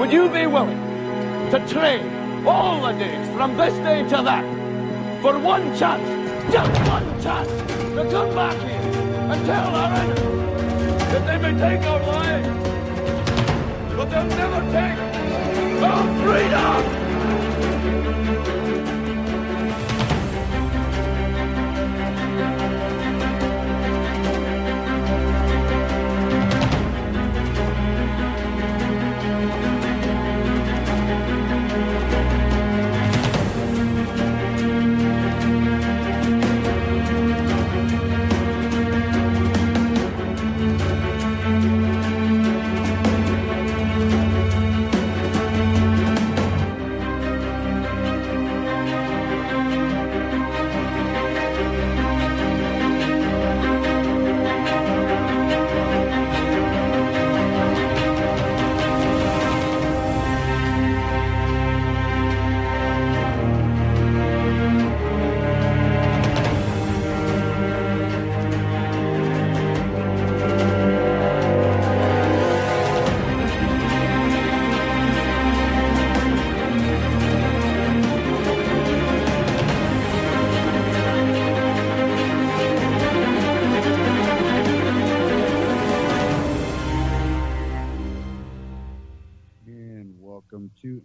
would you be willing to trade all the days from this day to that for one chance, just one chance, to come back here and tell our enemies that they may take our lives, but they'll never take our freedom?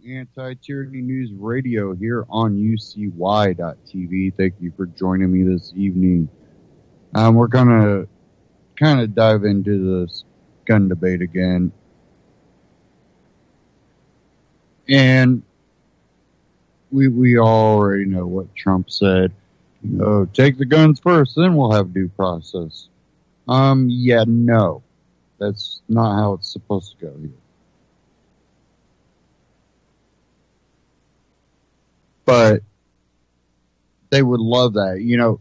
Anti-Tyranny News Radio here on UCY.tv. Thank you for joining me this evening. We're going to kind of dive into this gun debate again. And we already know what Trump said. Take the guns first, then we'll have due process. Yeah, no. That's not how it's supposed to go here. But they would love that.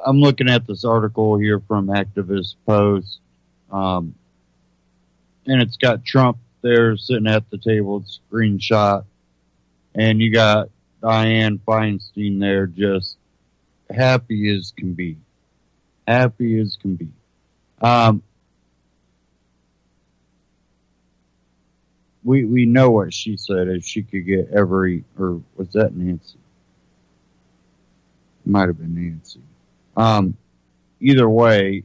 I'm looking at this article here from Activist Post, and it's got Trump there sitting at the table, it's screenshot, and you got Dianne Feinstein there just happy as can be. Happy as can be. We know what she said, if she could get or was that Nancy? Might have been Nancy. Either way,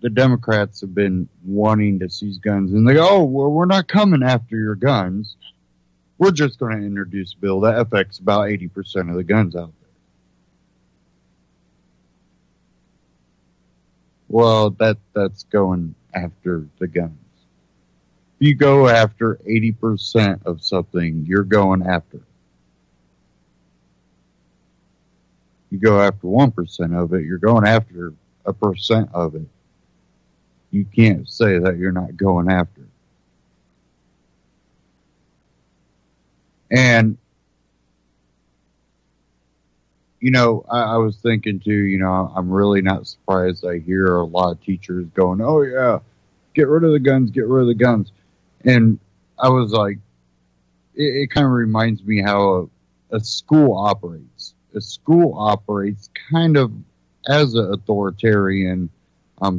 the Democrats have been wanting to seize guns, and they go, we're not coming after your guns. We're just going to introduce a bill that affects about 80% of the guns out there. Well, that's going after the guns. If you go after 80% of something, you're going after. You go after 1% of it, you're going after 1% of it. You can't say that you're not going after. And, I was thinking too, I'm really not surprised. I hear a lot of teachers going, oh yeah, get rid of the guns, get rid of the guns. And I was like, it kind of reminds me how a school operates. A school operates kind of as an authoritarian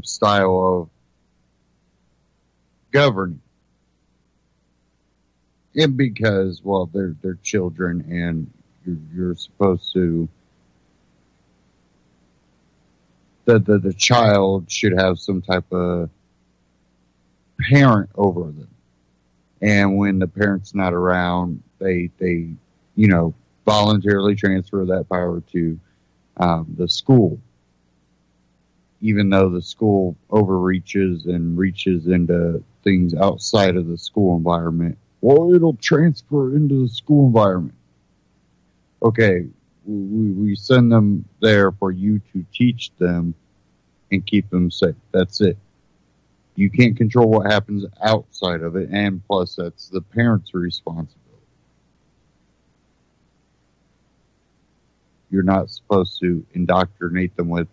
style of governing. And because, well, they're children, and you're supposed to, the child should have some type of parent over them. And when the parent's not around, they voluntarily transfer that power to the school, even though the school overreaches and reaches into things outside of the school environment. Well, it'll transfer into the school environment. Okay, we send them there for you to teach them and keep them safe. That's it. You can't control what happens outside of it, and plus that's the parents' responsibility. You're not supposed to indoctrinate them with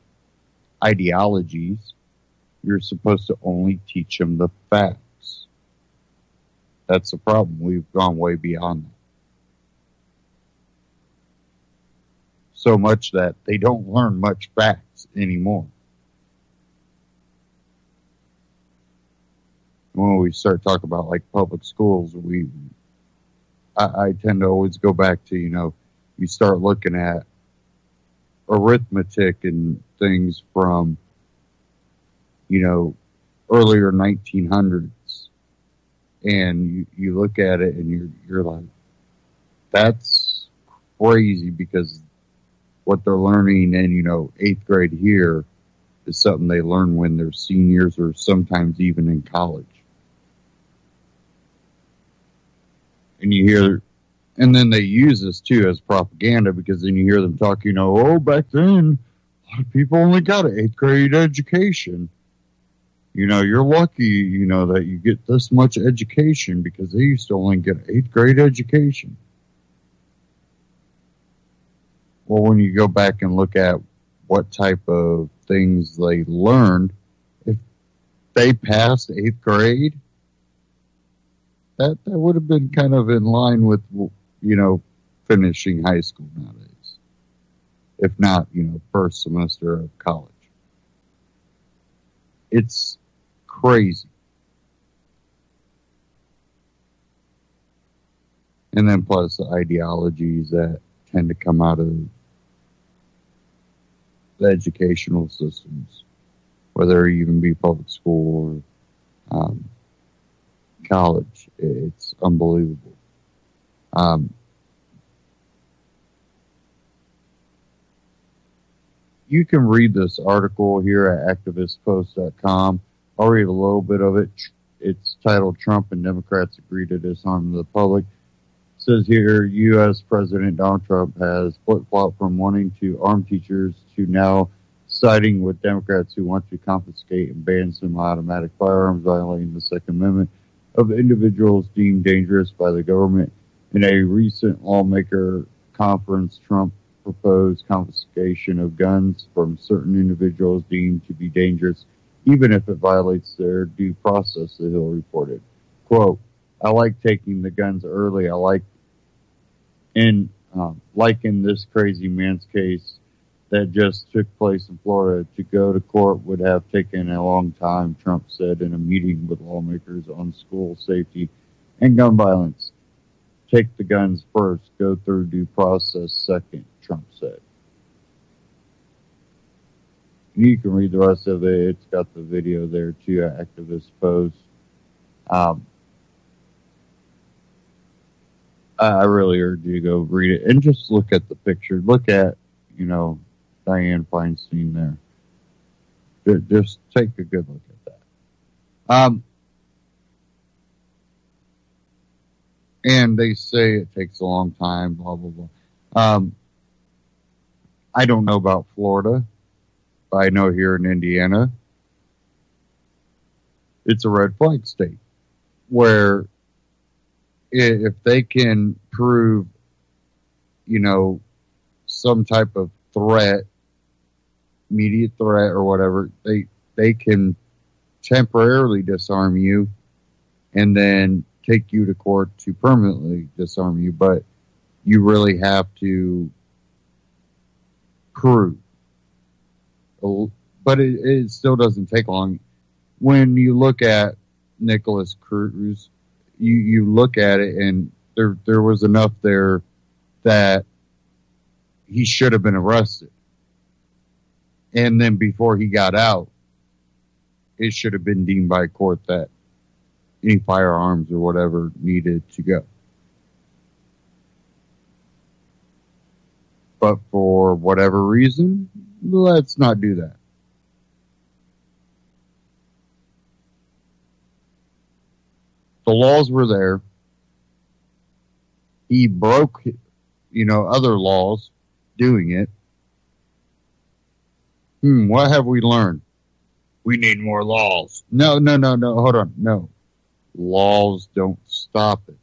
ideologies. You're supposed to only teach them the facts. That's the problem. We've gone way beyond that. So much that they don't learn much facts anymore. When we start talking about like public schools, we I tend to always go back to, you start looking at arithmetic and things from, earlier 1900s. And you look at it and you're like, that's crazy, because what they're learning in, 8th grade here is something they learn when they're seniors or sometimes even in college. And you hear, and then they use this too as propaganda, because then you hear them talk, back then, a lot of people only got an 8th grade education. You're lucky, that you get this much education, because they used to only get an 8th grade education. Well, when you go back and look at what type of things they learned, if they passed 8th grade, that would have been kind of in line with, finishing high school nowadays. If not, first semester of college. It's crazy. And then plus the ideologies that tend to come out of the educational systems, whether it even be public school or college. It's unbelievable. You can read this article here at activistpost.com. I'll read a little bit of it. It's titled, "Trump and Democrats Agree to Disarm the Public." It says here, U.S. President Donald Trump has flip-flopped from wanting to arm teachers to now siding with Democrats who want to confiscate and ban semi-automatic firearms, violating the Second Amendment of individuals deemed dangerous by the government. In a recent lawmaker conference, Trump proposed confiscation of guns from certain individuals deemed to be dangerous, even if it violates their due process, the Hill reported. Quote, "I like taking the guns early. I like in this crazy man's case that just took place in Florida. To go to court would have taken a long time," Trump said in a meeting with lawmakers on school safety and gun violence. "Take the guns first, go through due process second," Trump said. You can read the rest of it. It's got the video there too at Activist Post. I really urge you to go read it and just look at the picture. Look at, Dianne Feinstein there. Just take a good look at that. And they say it takes a long time, blah, blah, blah. I don't know about Florida, but I know here in Indiana, it's a red flag state where if they can prove, some type of threat, immediate threat or whatever, they can temporarily disarm you and then take you to court to permanently disarm you. But you really have to prove. But it still doesn't take long. When you look at Nicholas Cruz, you look at it and there was enough there that he should have been arrested. And then before he got out, it should have been deemed by court that any firearms or whatever needed to go. But for whatever reason, let's not do that. The laws were there. He broke, other laws doing it. What have we learned? We need more laws. No, hold on. No. Laws don't stop it.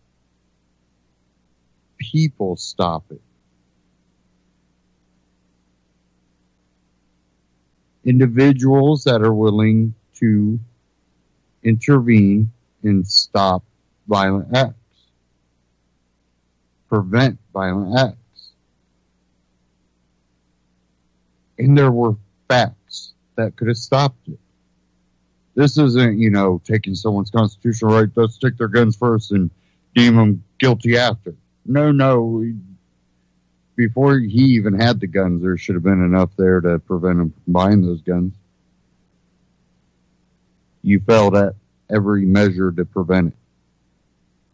People stop it. Individuals that are willing to intervene and stop violent acts. Prevent violent acts. And there were facts that could have stopped it. This isn't, taking someone's constitutional right. Let's take their guns first and deem them guilty after. No. Before he even had the guns, there should have been enough there to prevent him from buying those guns. You failed at every measure to prevent it.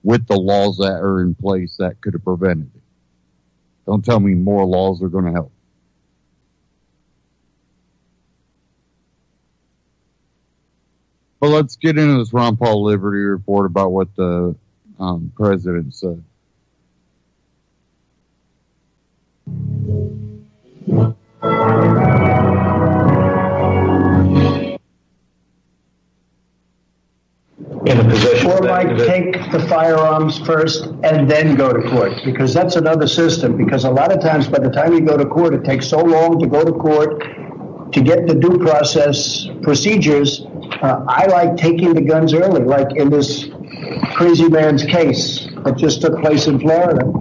With the laws that are in place that could have prevented it. Don't tell me more laws are going to help. But let's get into this Ron Paul Liberty report about what the president said. In a position or might take the firearms first and then go to court, because that's another system. Because a lot of times by the time you go to court, it takes so long to go to court to get the due process procedures. I like taking the guns early, like in this crazy man's case that just took place in Florida.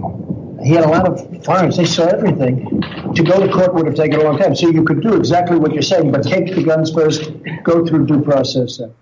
He had a lot of firearms. They saw everything. To go to court would have taken a long time. So you could do exactly what you're saying, but take the guns first, go through due process then.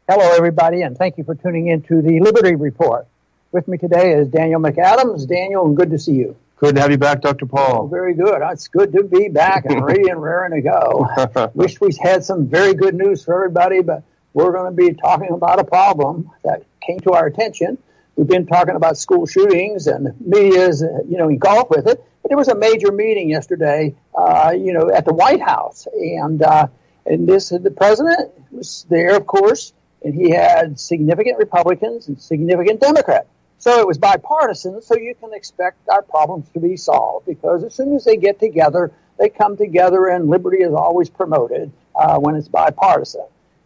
Hello, everybody, and thank you for tuning in to the Liberty Report. With me today is Daniel McAdams. Daniel, good to see you. Good to have you back, Dr. Paul. Oh, very good. It's good to be back and ready and raring to go. Wish we had some very good news for everybody, but we're going to be talking about a problem that came to our attention. We've been talking about school shootings, and the media's, engulfed with it. But there was a major meeting yesterday, at the White House, and the president was there, of course, and he had significant Republicans and significant Democrats. So it was bipartisan, so you can expect our problems to be solved, because as soon as they get together, they come together, and liberty is always promoted when it's bipartisan.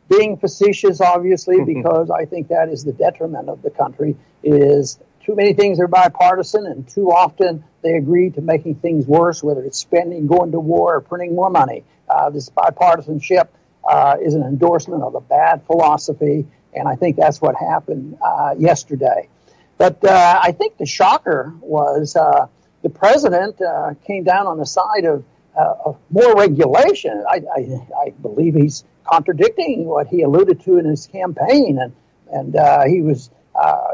Being facetious, obviously, because I think that is the detriment of the country, is too many things are bipartisan, and too often they agree to making things worse, whether it's spending, going to war, or printing more money. This bipartisanship is an endorsement of a bad philosophy, and I think that's what happened yesterday. But I think the shocker was the president came down on the side of more regulation. I believe he's contradicting what he alluded to in his campaign, and he was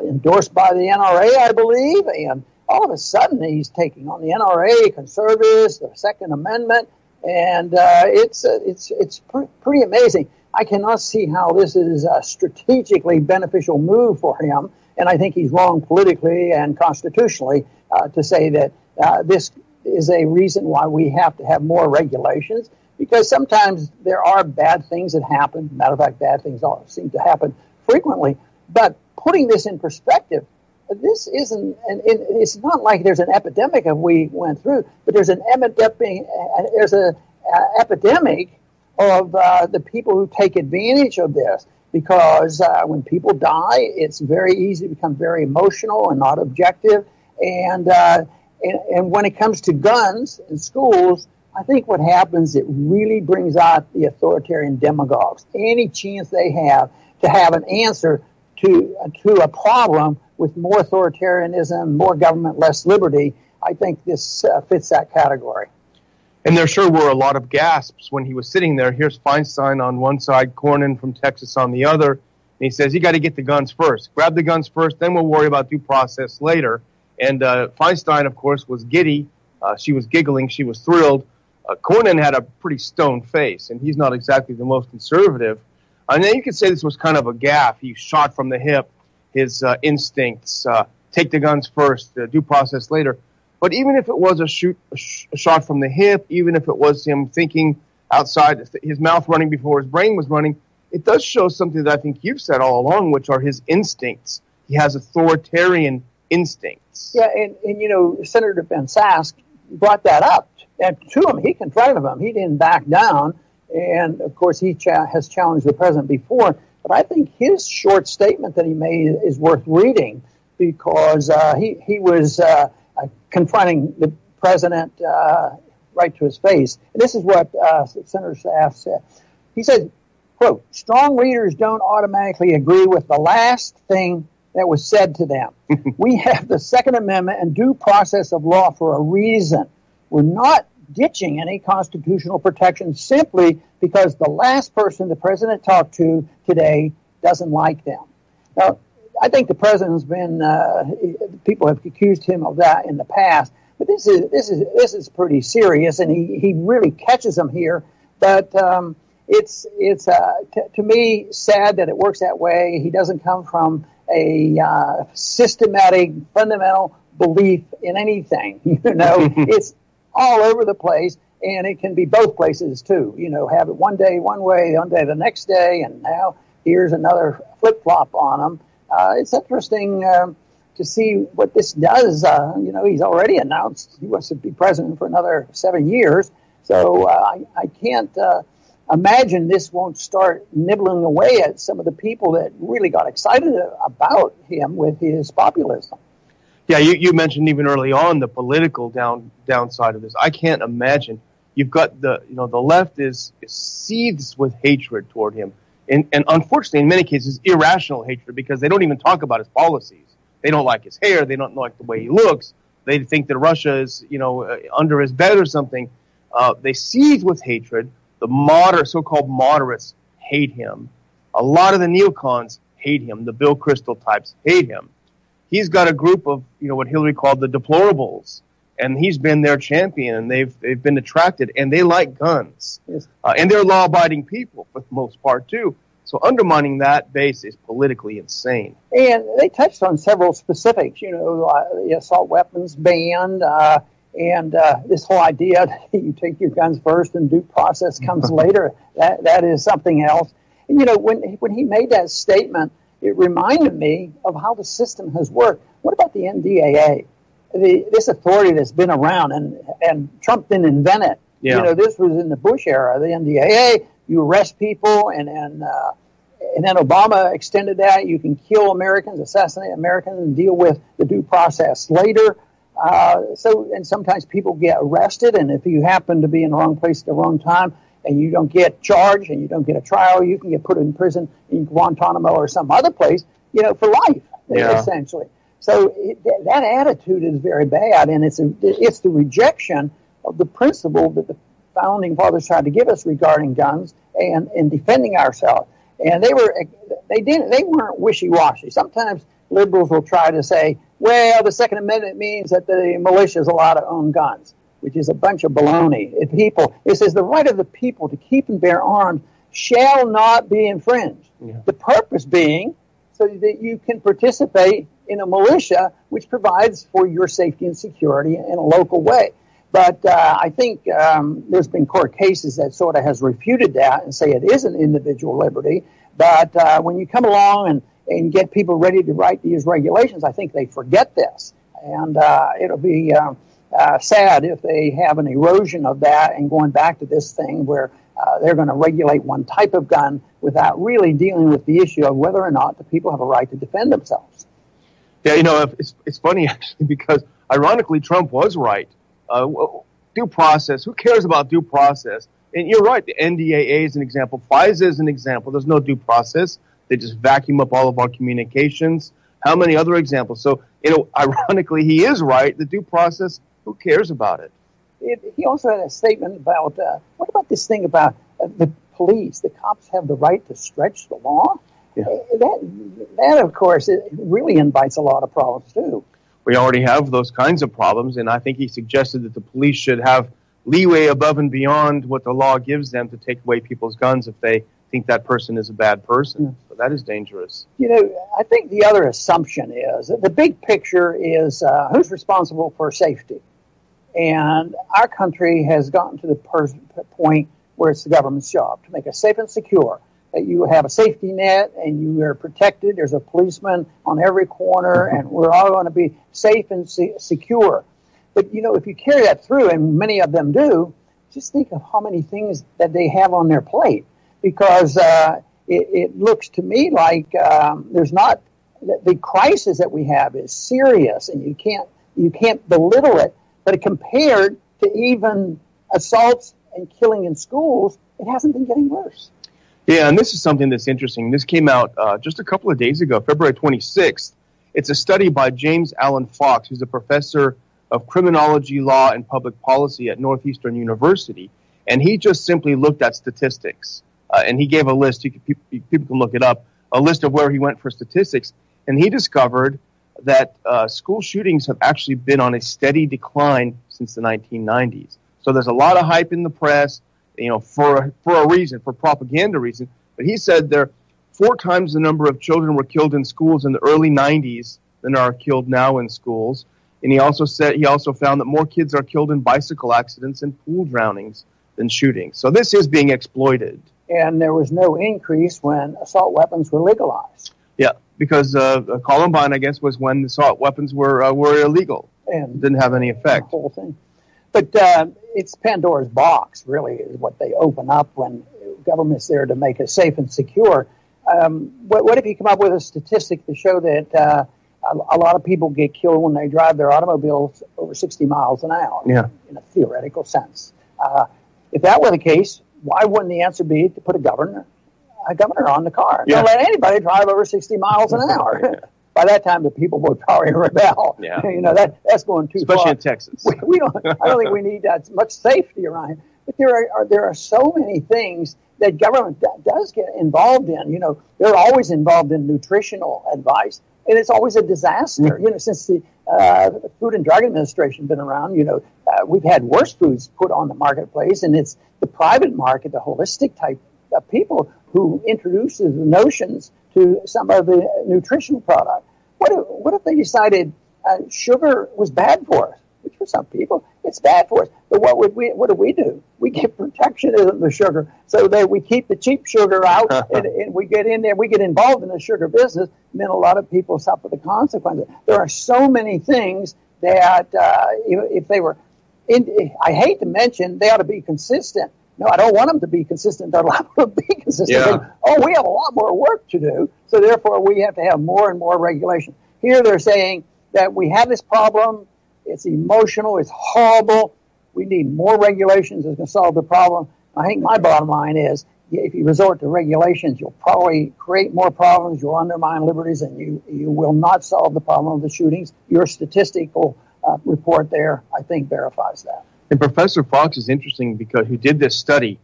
endorsed by the NRA, I believe, and all of a sudden he's taking on the NRA, conservatives, the Second Amendment, and it's pretty amazing. I cannot see how this is a strategically beneficial move for him, and I think he's wrong politically and constitutionally to say that this is a reason why we have to have more regulations, because sometimes there are bad things that happen. Matter of fact, bad things seem to happen frequently. But putting this in perspective, this isn't, and it's not like there's an epidemic that we went through, but there's an epidemic of the people who take advantage of this, because when people die, it's very easy to become very emotional and not objective. And when it comes to guns in schools, I think what happens, it really brings out the authoritarian demagogues. Any chance they have to have an answer to a problem with more authoritarianism, more government, less liberty, I think this fits that category. And there sure were a lot of gasps when he was sitting there. Here's Feinstein on one side, Cornyn from Texas on the other. And he says, you got to get the guns first. Grab the guns first, then we'll worry about due process later. And Feinstein, of course, was giddy. She was giggling. She was thrilled. Cornyn had a pretty stone face, and he's not exactly the most conservative. And then you could say this was kind of a gaffe. He shot from the hip, his instincts, take the guns first, due process later. But even if it was a shot from the hip, even if it was him thinking outside, his mouth running before his brain was running, it does show something that I think you've said all along, which are his instincts. He has authoritarian instincts. Yeah, and Senator Ben Sasse brought that up and to him. He confronted him. He didn't back down. And, of course, he has challenged the president before. But I think his short statement that he made is worth reading, because he was confronting the president right to his face. And this is what Senator Sasse said. He said, quote, strong readers don't automatically agree with the last thing that was said to them. We have the Second Amendment and due process of law for a reason. We're not ditching any constitutional protection simply because the last person the president talked to today doesn't like them. Now, I think the president's been. People have accused him of that in the past, but this is pretty serious, and he really catches them here. But it's to me sad that it works that way. He doesn't come from a systematic, fundamental belief in anything. It's all over the place, and it can be both places too. Have it one day one way, one day the next day, and now here's another flip flop on them. It's interesting to see what this does. He's already announced he wants to be president for another 7 years, so I can't imagine this won't start nibbling away at some of the people that really got excited about him with his populism. Yeah, you mentioned even early on the political downside of this. I can't imagine. You've got the left is seethes with hatred toward him, and unfortunately, in many cases, irrational hatred, because they don't even talk about his policies. They don't like his hair. They don't like the way he looks. They think that Russia is under his bed or something. They seethe with hatred. The so-called moderates hate him. A lot of the neocons hate him. The Bill Kristol types hate him. He's got a group of, what Hillary called the deplorables, and he's been their champion, and they've been attracted, and they like guns. Yes. And they're law-abiding people for the most part, too. So undermining that base is politically insane. And they touched on several specifics, the assault weapons ban, and this whole idea that you take your guns first and due process comes later. That is something else. And, when he made that statement, it reminded me of how the system has worked. What about the NDAA? This authority that's been around, and Trump didn't invent it. Yeah. This was in the Bush era. The NDAA, you arrest people, and then Obama extended that. You can kill Americans, assassinate Americans, and deal with the due process later. And sometimes people get arrested, and if you happen to be in the wrong place at the wrong time, and you don't get charged, and you don't get a trial, you can get put in prison in Guantanamo or some other place, for life, essentially. So that attitude is very bad, and it's the rejection of the principle that the founding fathers tried to give us regarding guns and defending ourselves. And they weren't wishy-washy. Sometimes liberals will try to say, well, the Second Amendment means that the militia is allowed to own guns, which is a bunch of baloney. It says the right of the people to keep and bear arms shall not be infringed. Yeah. The purpose being so that you can participate in a militia which provides for your safety and security in a local way. But I think there's been court cases that sort of has refuted that and say it is an individual liberty. But when you come along and get people ready to write these regulations, I think they forget this. And it'll be sad if they have an erosion of that and going back to this thing where they're going to regulate one type of gun without really dealing with the issue of whether or not the people have a right to defend themselves. Yeah, it's funny, actually, because ironically, Trump was right. Due process, who cares about due process? And you're right, the NDAA is an example. FISA is an example. There's no due process. They just vacuum up all of our communications. How many other examples? So, ironically, he is right. The due process, who cares about it? He also had a statement about, what about this thing about the police? The cops have the right to stretch the law? Yeah. That, of course, it really invites a lot of problems, too. We already have those kinds of problems, and I think he suggested that the police should have leeway above and beyond what the law gives them to take away people's guns if they think that person is a bad person. Yeah. So that is dangerous. I think the other assumption is that the big picture is who's responsible for safety. And our country has gotten to the point where it's the government's job to make us safe and secure. That you have a safety net and you are protected. There's a policeman on every corner, and we're all going to be safe and secure. But, if you carry that through, and many of them do, just think of how many things that they have on their plate. Because it looks to me like there's not the crisis that we have is serious, and you can't belittle it. But compared to even assaults and killing in schools, it hasn't been getting worse. Yeah, and this is something that's interesting. This came out just a couple of days ago, February 26th. It's a study by James Allen Fox, who's a professor of criminology, law, and public policy at Northeastern University. And he just simply looked at statistics. And he gave a list, people can look it up, a list of where he went for statistics. And he discovered that school shootings have actually been on a steady decline since the 1990s. So there's a lot of hype in the press, for a reason, for propaganda reason. But he said there 4 times the number of children were killed in schools in the early 90s than are killed now in schools. And he also found that more kids are killed in bicycle accidents and pool drownings than shootings. So this is being exploited. And there was no increase when assault weapons were legalized. Yeah, because Columbine, I guess, was when assault weapons were illegal and didn't have any effect. The whole thing. But it's Pandora's box, really, is what they open up when government's there to make us safe and secure. What if you come up with a statistic to show that a lot of people get killed when they drive their automobiles over 60 miles an hour, in a theoretical sense? If that were the case, why wouldn't the answer be to put a governor on the car? Don't let anybody drive over 60 miles an hour. By that time, the people would probably rebel. Yeah. That's going too far. Especially in Texas. I don't think we need that much safety around here. But there are so many things that government does get involved in. They're always involved in nutritional advice, and it's always a disaster. Since the Food and Drug Administration been around, we've had worse foods put on the marketplace, and it's the private market, the holistic type of people who introduces the notions to some of the nutritional product. What if they decided sugar was bad for us? Which for some people, it's bad for us. But what do? We get protectionism of the sugar so that we keep the cheap sugar out, and we get in there, we get involved in the sugar business, and then a lot of people suffer the consequences. There are so many things that if they were, I hate to mention, they ought to be consistent. No, I don't want them to be consistent. They're allowed to be consistent. Yeah. We have a lot more work to do, so therefore we have to have more and more regulation. Here they're saying that we have this problem. It's emotional. It's horrible. We need more regulations that's going to solve the problem. I think my bottom line is if you resort to regulations, you'll probably create more problems. You'll undermine liberties, and you will not solve the problem of the shootings. Your statistical report there, I think, verifies that. And Professor Fox is interesting because who did this study.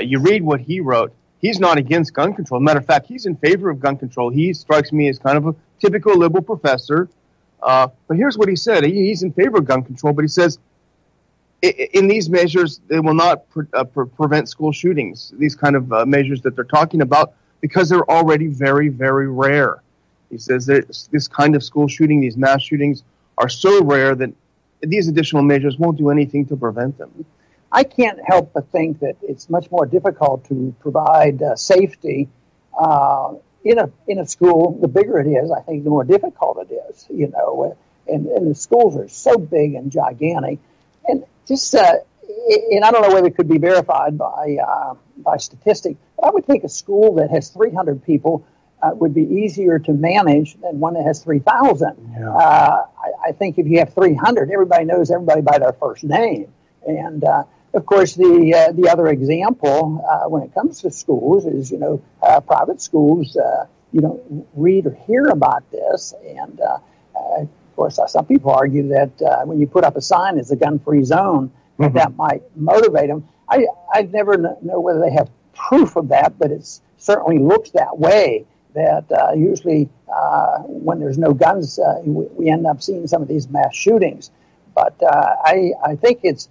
You read what he wrote. He's not against gun control. Matter of fact, he's in favor of gun control. He strikes me as kind of a typical liberal professor. But here's what he said. He's in favor of gun control, but he says, in these measures, they will not prevent school shootings, these kind of measures that they're talking about, because they're already very, very rare. He says that this kind of school shooting, these mass shootings, are so rare that these additional measures won't do anything to prevent them. I can't help but think that it's much more difficult to provide safety in a school. The bigger it is, I think, the more difficult it is. And the schools are so big and gigantic, and just and I don't know whether it could be verified by statistics, but I would think a school that has 300 people would be easier to manage than one that has 3,000. Yeah. I think if you have 300, everybody knows everybody by their first name. And, of course, the other example when it comes to schools is, private schools, you don't read or hear about this. And, of course, some people argue that when you put up a sign as a gun-free zone, that might motivate them. I'd never know whether they have proof of that, but it certainly looks that way. That usually when there's no guns, we end up seeing some of these mass shootings. But I think it's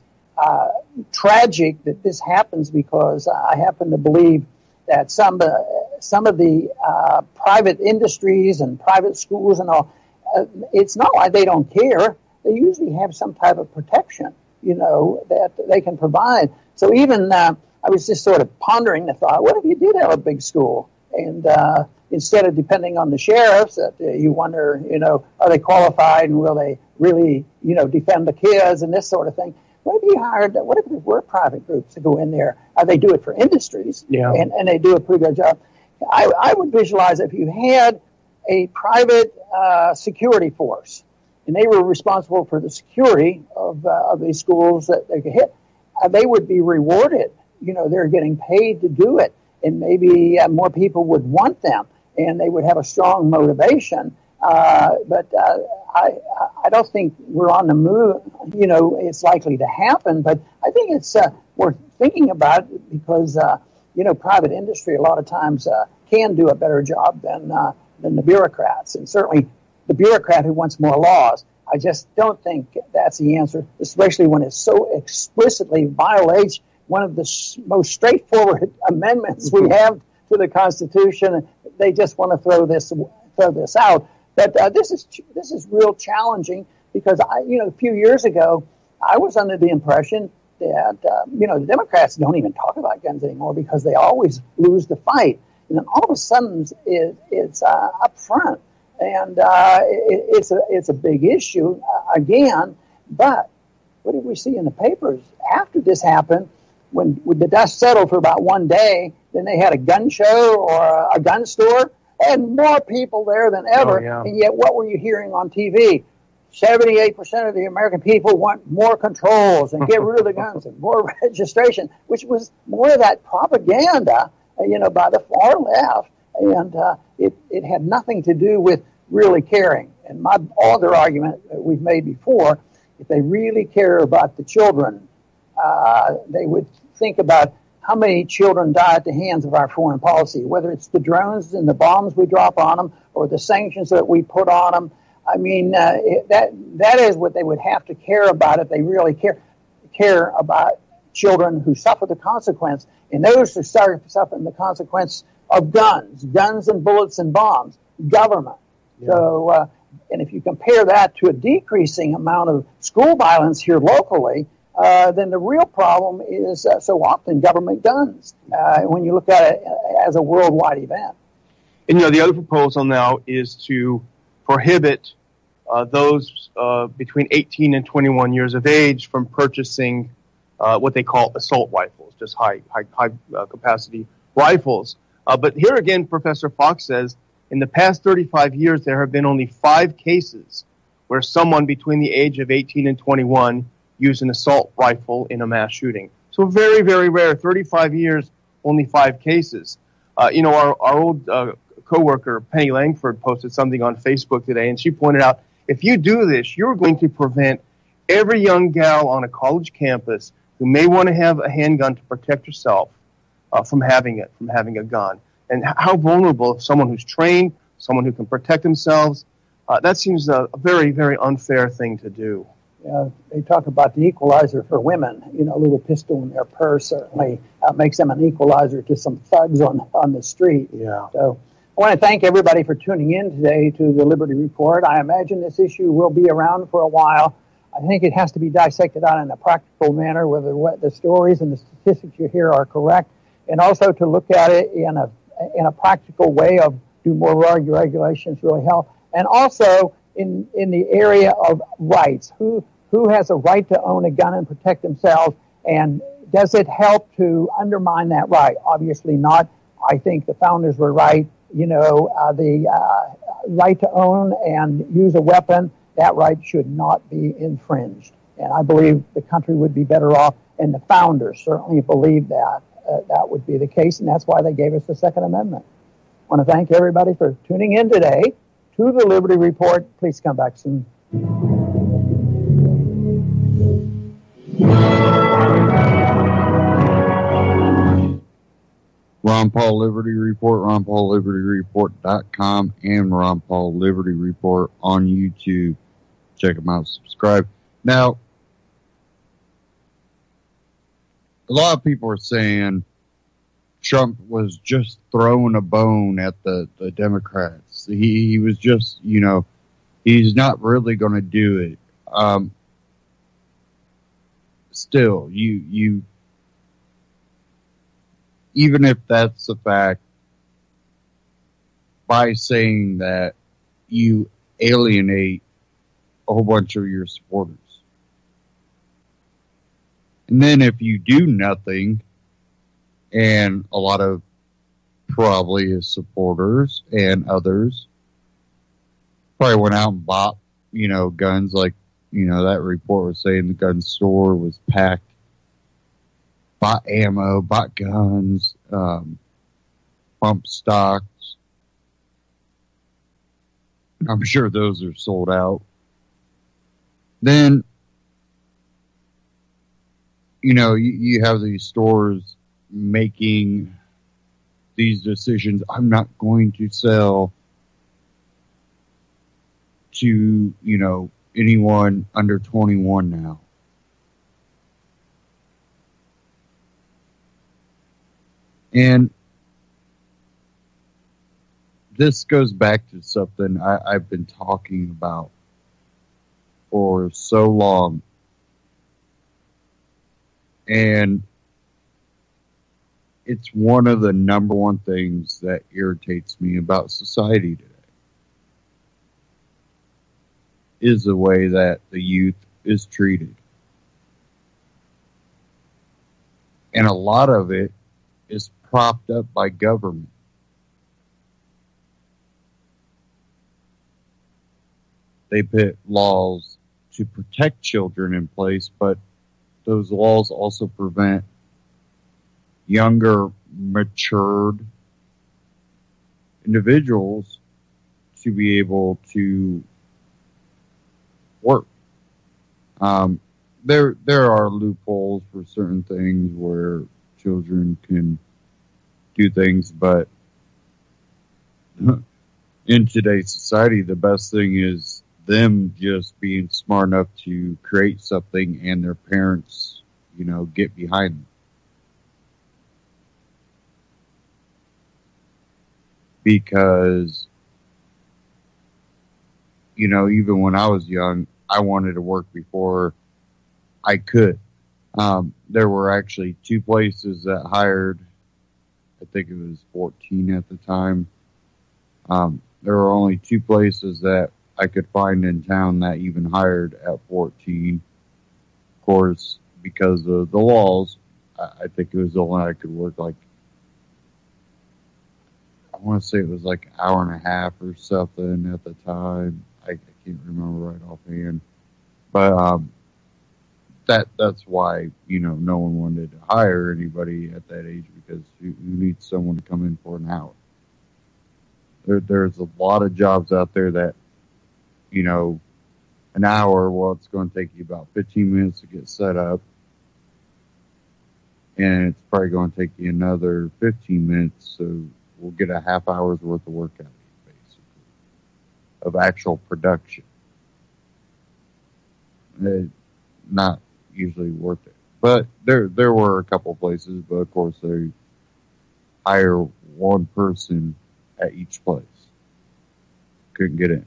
tragic that this happens because I happen to believe that some of the private industries and private schools and all, it's not like they don't care. They usually have some type of protection, that they can provide. So even I was just sort of pondering the thought, what if you did have a big school? And instead of depending on the sheriffs, you wonder, are they qualified and will they really, defend the kids and this sort of thing? What if there were private groups to go in there? They do it for industries, and they do a pretty good job. I would visualize if you had a private security force, and they were responsible for the security of these schools that they could hit, they would be rewarded. They're getting paid to do it. And maybe more people would want them, and they would have a strong motivation. But I don't think we're on the move. It's likely to happen. But I think it's worth thinking about because private industry a lot of times can do a better job than than the bureaucrats, and certainly the bureaucrat who wants more laws. I just don't think that's the answer, especially when it so explicitly violates one of the most straightforward amendments we have to the Constitution. They just want to throw this out. But this is real challenging because a few years ago I was under the impression that the Democrats don't even talk about guns anymore because they always lose the fight, and then all of a sudden it's up front, and it's a big issue again. But what did we see in the papers after this happened? When the dust settled for about one day, then they had a gun show or a gun store, and more people there than ever. Oh, yeah. And yet, what were you hearing on TV? 78% of the American people want more controls and get rid of the guns and more registration, which was more of that propaganda, by the far left, and it had nothing to do with really caring. And my other argument that we've made before, if they really care about the children, they would think about how many children die at the hands of our foreign policy, whether it's the drones and the bombs we drop on them or the sanctions that we put on them. I mean, that is what they would have to care about if they really care about children who suffer the consequence, and those who start suffering the consequence of guns and bullets and bombs, government. Yeah. So, and if you compare that to a decreasing amount of school violence here locally, then the real problem is so often government guns when you look at it as a worldwide event. And the other proposal now is to prohibit those between 18 and 21 years of age from purchasing what they call assault rifles, just high capacity rifles. But here again, Professor Fox says, in the past 35 years, there have been only 5 cases where someone between the age of 18 and 21 used an assault rifle in a mass shooting. So very, very rare. 35 years, only 5 cases. Our old coworker Penny Langford posted something on Facebook today, and she pointed out, if you do this, you're going to prevent every young gal on a college campus who may want to have a handgun to protect herself from having a gun. And how vulnerable if someone who's trained, someone who can protect themselves, that seems a very, very unfair thing to do. They talk about the equalizer for women. A little pistol in their purse certainly makes them an equalizer to some thugs on the street. Yeah. So I want to thank everybody for tuning in today to the Liberty Report. I imagine this issue will be around for a while. I think it has to be dissected out in a practical manner, whether the stories and the statistics you hear are correct, and also to look at it in a practical way of do more regulations really help, and also in the area of rights. Who has a right to own a gun and protect themselves, and does it help to undermine that right? Obviously not. I think the founders were right. The right to own and use a weapon, that right should not be infringed. And I believe the country would be better off, and the founders certainly believed that that would be the case, and that's why they gave us the Second Amendment. I want to thank everybody for tuning in today to the Liberty Report. Please come back soon. Ron Paul Liberty Report, RonPaulLibertyReport.com, and Ron Paul Liberty Report on YouTube. Check them out, subscribe. Now, a lot of people are saying Trump was just throwing a bone at the Democrats. He was just, he's not really going to do it. Still, you even if that's the fact, by saying that, you alienate a whole bunch of your supporters. And then if you do nothing, and a lot of probably his supporters and others probably went out and bought, guns, like, that report was saying the gun store was packed, bought ammo, bought guns, pump stocks. I'm sure those are sold out. Then, you have these stores making these decisions. I'm not going to sell to, anyone under 21 now. And this goes back to something I've been talking about for so long. And it's one of the number one things that irritates me about society today is the way that the youth is treated. And a lot of it is propped up by government. They put laws to protect children in place, but those laws also prevent younger, matured individuals to be able to work. There are loopholes for certain things where children can do things, but in today's society, the best thing is them just being smart enough to create something and their parents, get behind them. Because, even when I was young, I wanted to work before I could. There were actually 2 places that hired, I think it was 14 at the time. There were only 2 places that I could find in town that even hired at 14. Of course, because of the laws, I think it was the one I could work I want to say it was like an hour and a half or something at the time. I can't remember right offhand. But that's why, no one wanted to hire anybody at that age, because you need someone to come in for an hour. There's a lot of jobs out there that, an hour, well, it's going to take you about 15 minutes to get set up. And it's probably going to take you another 15 minutes, so we'll get a half hour's worth of work out of you, basically, of actual production. Not usually worth it. But there were a couple places, but of course they hire one person at each place. Couldn't get in.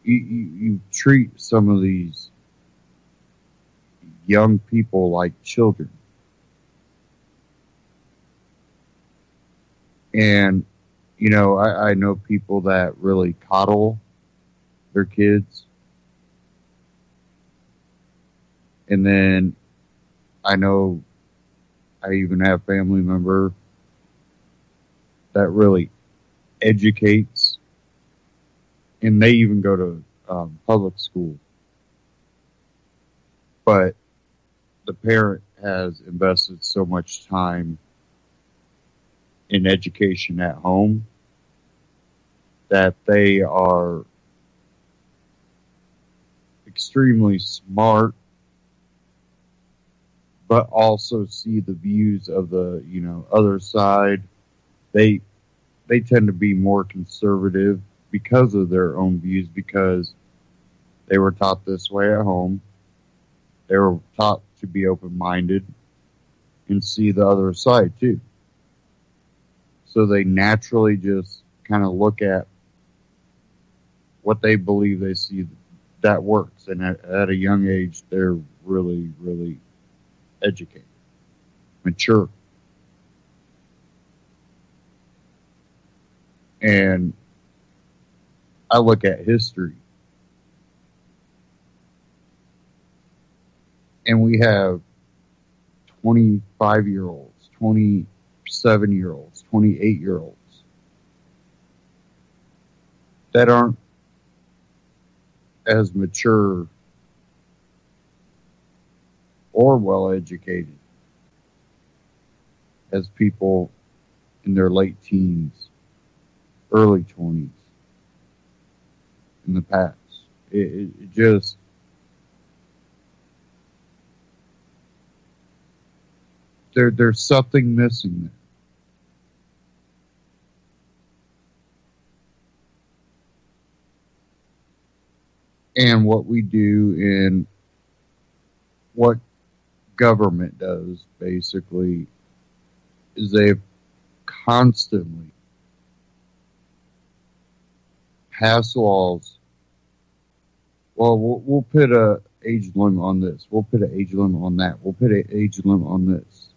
You treat some of these young people like children. And, I know people that really coddle their kids. And then I know I even have a family member that really educates, and they even go to public school. But the parent has invested so much time in education at home that they are extremely smart, but also see the views of the, other side. They tend to be more conservative because of their own views, because they were taught this way at home. They were taught to be open-minded and see the other side too. So they naturally just kind of look at what they believe they see that works. And at a young age, they're really, really educated, mature. And I look at history, and we have 25-year-olds, 27-year-olds, 28-year-olds that aren't as mature or well educated as people in their late teens, early 20s in the past. It just, there's something missing there. And what we do and what government does, basically, is they constantly pass laws. Well, we'll put a age limit on this. We'll put an age limit on that. We'll put an age limit on this.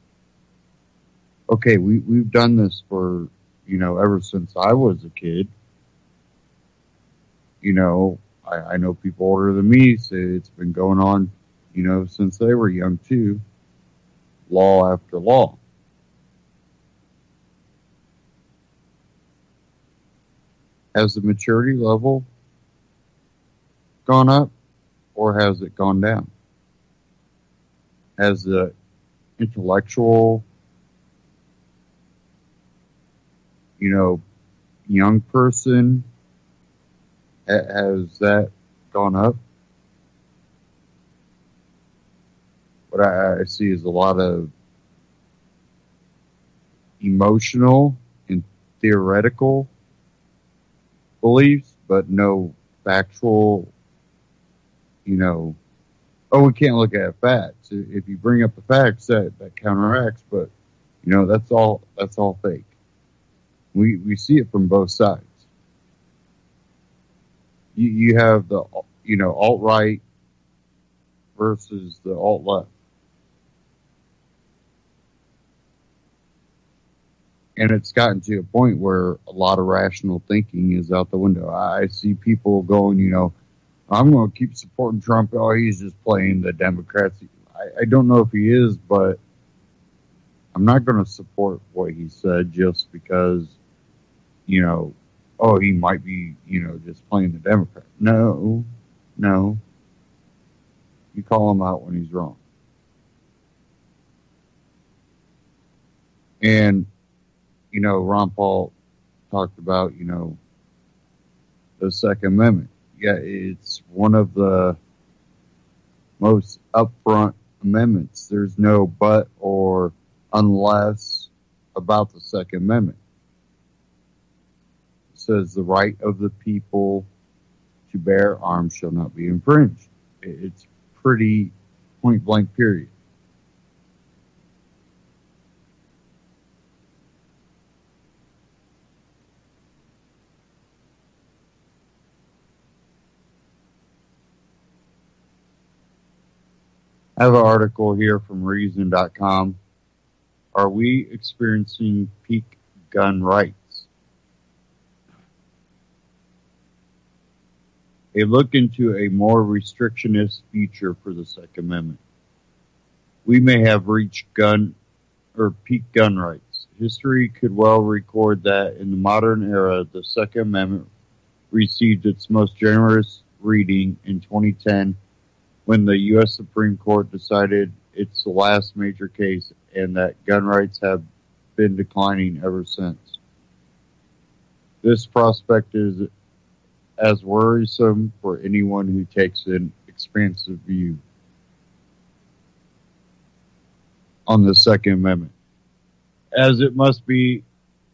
Okay, we've done this for, ever since I was a kid. I know people older than me say it's been going on, since they were young too. Law after law. Has the maturity level gone up or has it gone down? Has the intellectual, young person, has that gone up? What I see is a lot of emotional and theoretical beliefs, but no factual, we can't look at facts. If you bring up the facts, that counteracts, but, that's all fake. We see it from both sides. You have the, alt-right versus the alt-left. And it's gotten to a point where a lot of rational thinking is out the window. I see people going, I'm going to keep supporting Trump. Oh, he's just playing the Democrats. I don't know if he is, but I'm not going to support what he said just because, he might be, just playing the Democrat. No. You call him out when he's wrong. And, Ron Paul talked about, the Second Amendment. Yeah, it's one of the most upfront amendments. There's no but or unless about the Second Amendment. It says the right of the people to bear arms shall not be infringed. It's pretty point blank period. I have an article here from Reason.com. Are we experiencing peak gun rights? A look into a more restrictionist future for the Second Amendment. We may have reached peak gun rights. History could well record that in the modern era, the Second Amendment received its most generous reading in 2010 when the U.S. Supreme Court decided it's the last major case and that gun rights have been declining ever since. This prospect is as worrisome for anyone who takes an expansive view on the Second Amendment, as it must be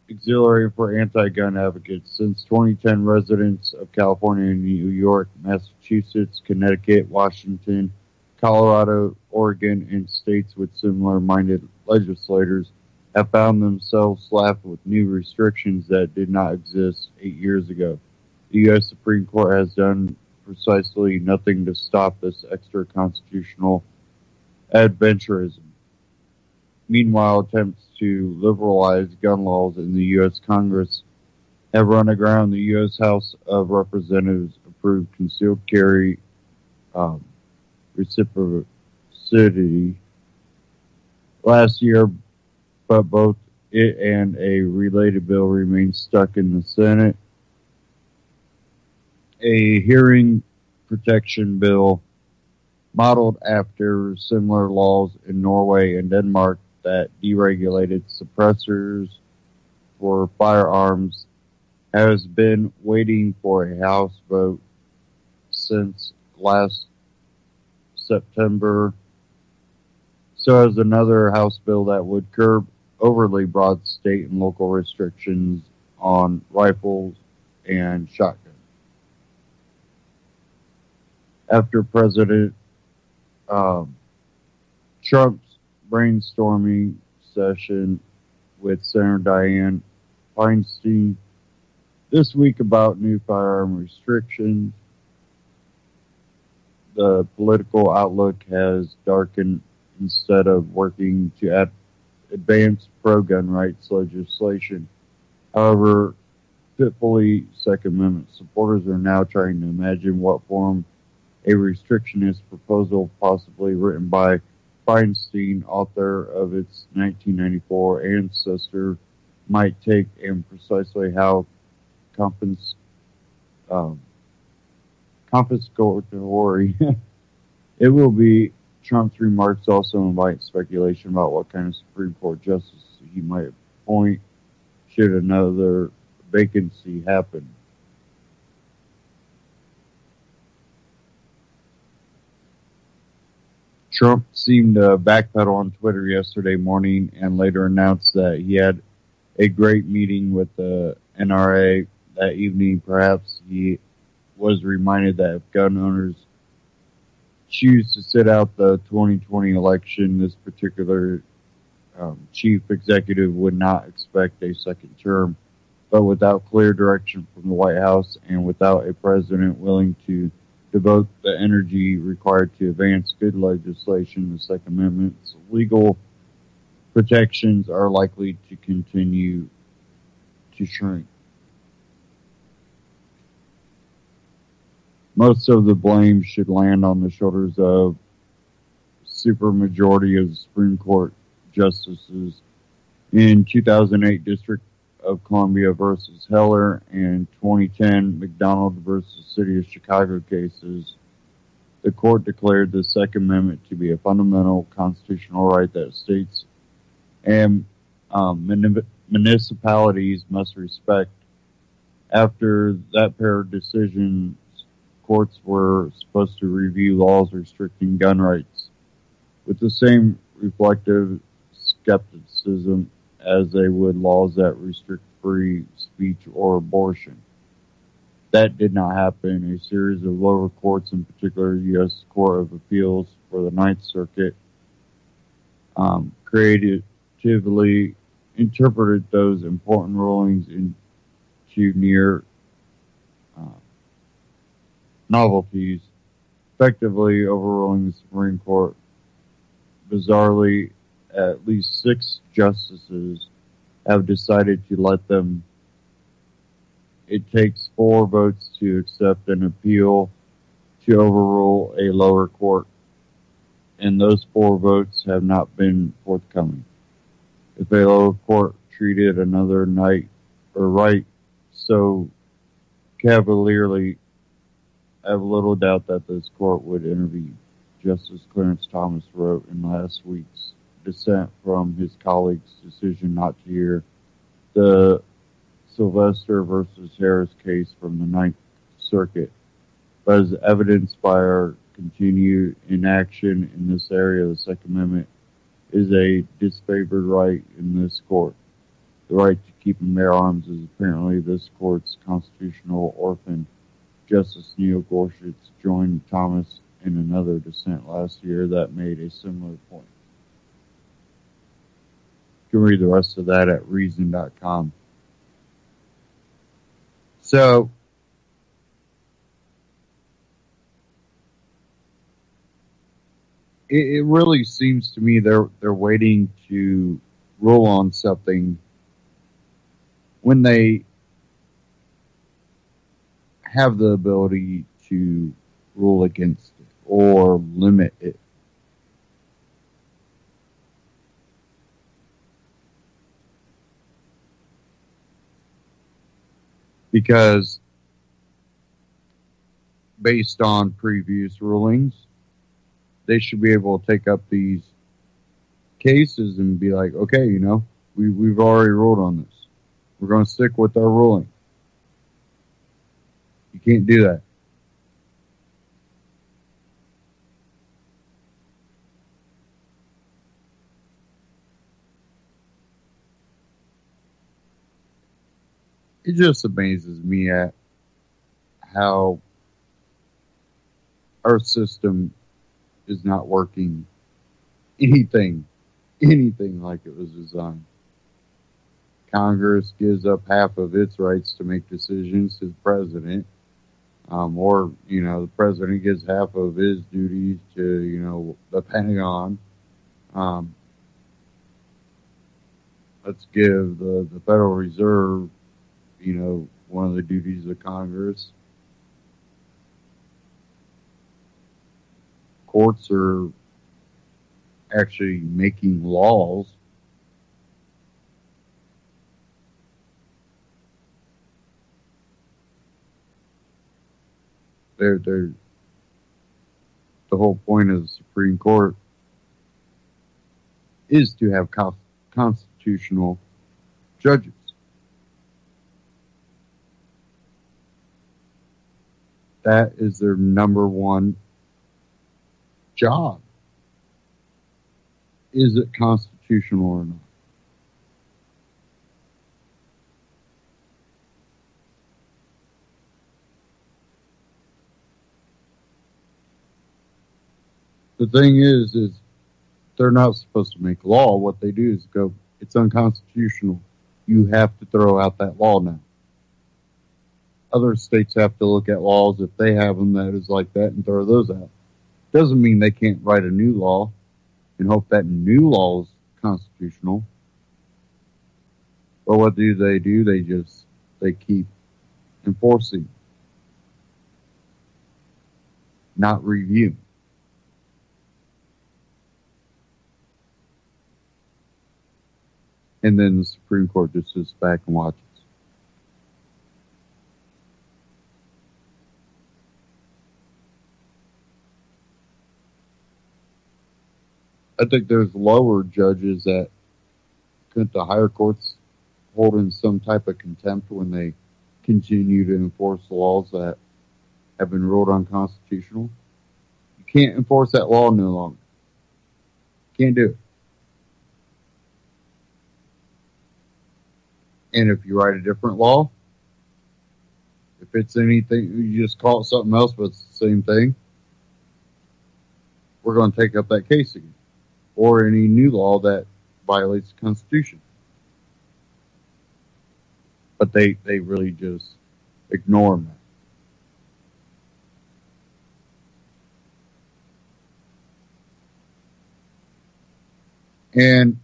exhilarating for anti-gun advocates. Since 2010, residents of California, New York, Massachusetts, Connecticut, Washington, Colorado, Oregon, and states with similar-minded legislators have found themselves slapped with new restrictions that did not exist 8 years ago. The U.S. Supreme Court has done precisely nothing to stop this extra-constitutional adventurism. Meanwhile, attempts to liberalize gun laws in the U.S. Congress have run aground. The U.S. House of Representatives approved concealed carry reciprocity last year, but both it and a related bill remain stuck in the Senate. A hearing protection bill modeled after similar laws in Norway and Denmark that deregulated suppressors for firearms has been waiting for a House vote since last September. So has another House bill that would curb overly broad state and local restrictions on rifles and shotguns. after President Trump's brainstorming session with Senator Dianne Feinstein this week about new firearm restrictions. The political outlook has darkened instead of working to advance pro-gun rights legislation. However, fitfully Second Amendment supporters are now trying to imagine what form a restrictionist proposal, possibly written by Feinstein, author of its 1994 ancestor, might take, and precisely how confiscatory it will be. Trump's remarks also invite speculation about what kind of Supreme Court justice he might appoint should another vacancy happen. Trump seemed to backpedal on Twitter yesterday morning and later announced that he had a great meeting with the NRA that evening. Perhaps he was reminded that if gun owners choose to sit out the 2020 election, this particular chief executive would not expect a second term. But without clear direction from the White House and without a president willing to devote the energy required to advance good legislation, the Second Amendment's legal protections are likely to continue to shrink. Most of the blame should land on the shoulders of supermajority of the Supreme Court justices in 2008 District of Columbia versus Heller and 2010 McDonald versus City of Chicago cases. The court declared the Second Amendment to be a fundamental constitutional right that states and municipalities must respect. After that pair of decisions, courts were supposed to review laws restricting gun rights with the same reflective skepticism as they would laws that restrict free speech or abortion. That did not happen. A series of lower courts, in particular U.S. Court of Appeals for the Ninth Circuit, creatively interpreted those important rulings into near novelties, effectively overruling the Supreme Court. Bizarrely, at least 6 justices have decided to let them. It takes 4 votes to accept an appeal to overrule a lower court, and those 4 votes have not been forthcoming. If a lower court treated another right so cavalierly, I have little doubt that this court would intervene. Justice Clarence Thomas wrote in last week's dissent from his colleague's decision not to hear the Sylvester versus Harris case from the Ninth Circuit. But as evidenced by our continued inaction in this area, the Second Amendment is a disfavored right in this court. The right to keep and bear arms is apparently this court's constitutional orphan. Justice Neil Gorsuch joined Thomas in another dissent last year that made a similar point. You can read the rest of that at reason.com. So, it really seems to me they're waiting to rule on something when they have the ability to rule against it or limit it. Because based on previous rulings, they should be able to take up these cases and be like, okay, we've already ruled on this. We're going to stick with our ruling. You can't do that. It just amazes me at how our system is not working anything like it was designed. Congress gives up half of its rights to make decisions to the president, or the president gives half of his duties to the Pentagon. Let's give the Federal Reserve one of the duties of Congress. Courts are actually making laws. They're the whole point of the Supreme Court is to have constitutional judges. That is their number one job. Is it constitutional or not? The thing is they're not supposed to make law. What they do is go, it's unconstitutional. You have to throw out that law now. Other states have to look at laws if they have them that is like that and throw those out. Doesn't mean they can't write a new law and hope that new law is constitutional. But what do? They keep enforcing, not reviewing. And then the Supreme Court just sits back and watches. I think there's lower judges that couldn't the higher courts hold in some type of contempt when they continue to enforce laws that have been ruled unconstitutional. You can't enforce that law no longer. Can't do it. And if you write a different law, if it's anything, you just call it something else, but it's the same thing, we're going to take up that case again. Or any new law that violates the Constitution. But they really just ignore them. And,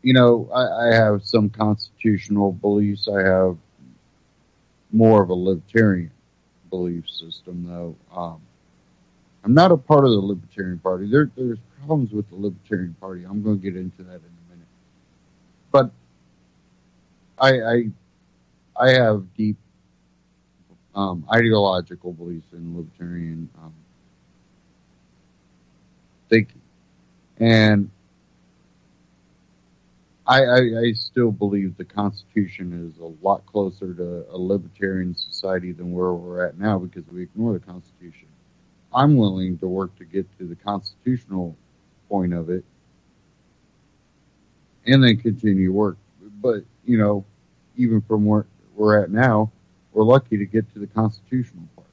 I have some constitutional beliefs. I have more of a libertarian belief system, though. I'm not a part of the Libertarian Party. There's problems with the Libertarian Party. I'm going to get into that in a minute. But I have deep ideological beliefs in libertarian thinking. And I still believe the Constitution is a lot closer to a libertarian society than where we're at now because we ignore the Constitution. I'm willing to work to get to the constitutional point of it and then continue work. But, even from where we're at now, we're lucky to get to the constitutional part.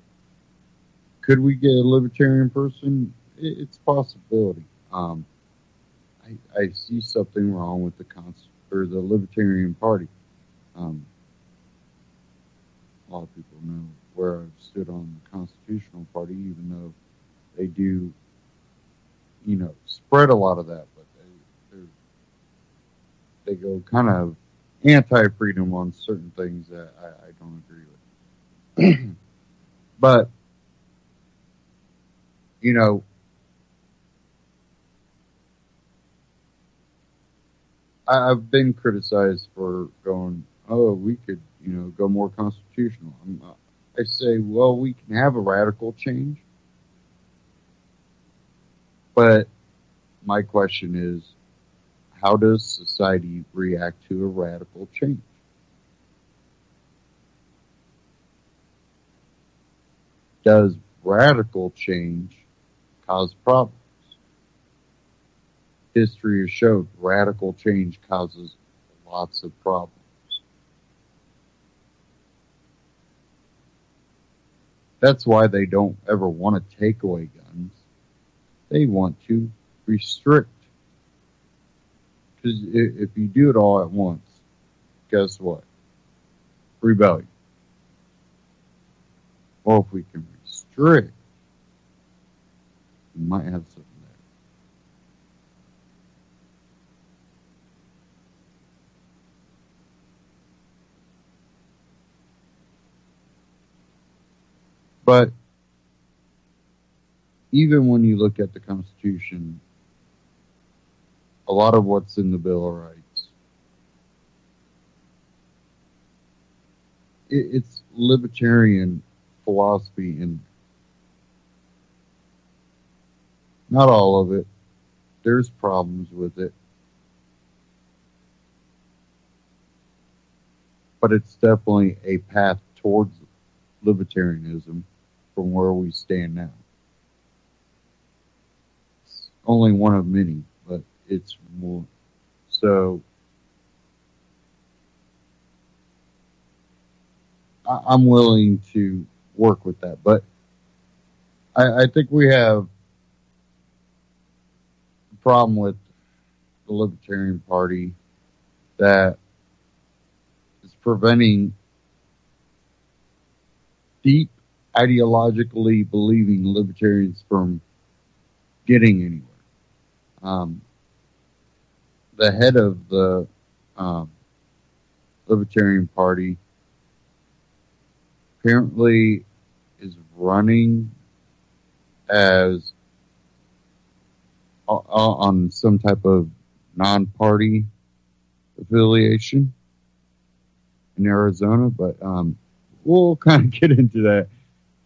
Could we get a libertarian person? It's a possibility. I see something wrong with the Libertarian Party. A lot of people know where I've stood on the Constitutional Party, even though they do, spread a lot of that, but they go kind of anti-freedom on certain things that I don't agree with. But, I've been criticized for going, we could, go more constitutional. I say, well, we can have a radical change. But my question is, how does society react to a radical change? Does radical change cause problems? History has showed radical change causes lots of problems. That's why they don't ever want to take away guns. They want to restrict. Because if you do it all at once, guess what? Rebellion. Well, if we can restrict, we might have something there. But even when you look at the Constitution, a lot of what's in the Bill of Rights, it's libertarian philosophy in not all of it. There's problems with it. But it's definitely a path towards libertarianism from where we stand now. It's only one of many, but it's more. So I'm willing to work with that. But I think we have a problem with the Libertarian Party that is preventing deep ideologically believing libertarians from getting anywhere. The head of the Libertarian Party apparently is running as on some type of non-party affiliation in Arizona, but we'll kind of get into that.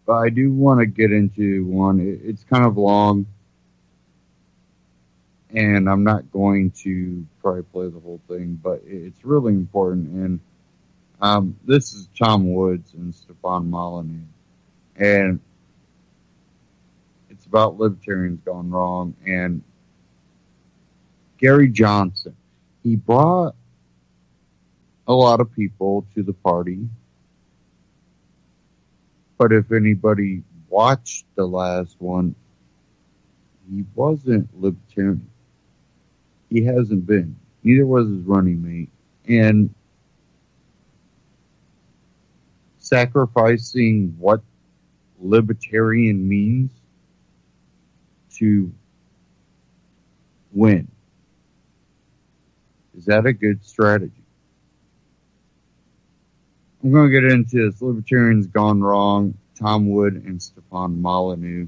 But I do want to get into one. It's kind of long, and I'm not going to probably play the whole thing, but it's really important. And this is Tom Woods and Stefan Molyneux, and it's about libertarians gone wrong. And Gary Johnson, he brought a lot of people to the party. But if anybody watched the last one, he wasn't libertarian. He hasn't been. Neither was his running mate. And sacrificing what libertarian means to win. Is that a good strategy? I'm going to get into this. Libertarians gone wrong. Tom Wood and Stefan Molyneux.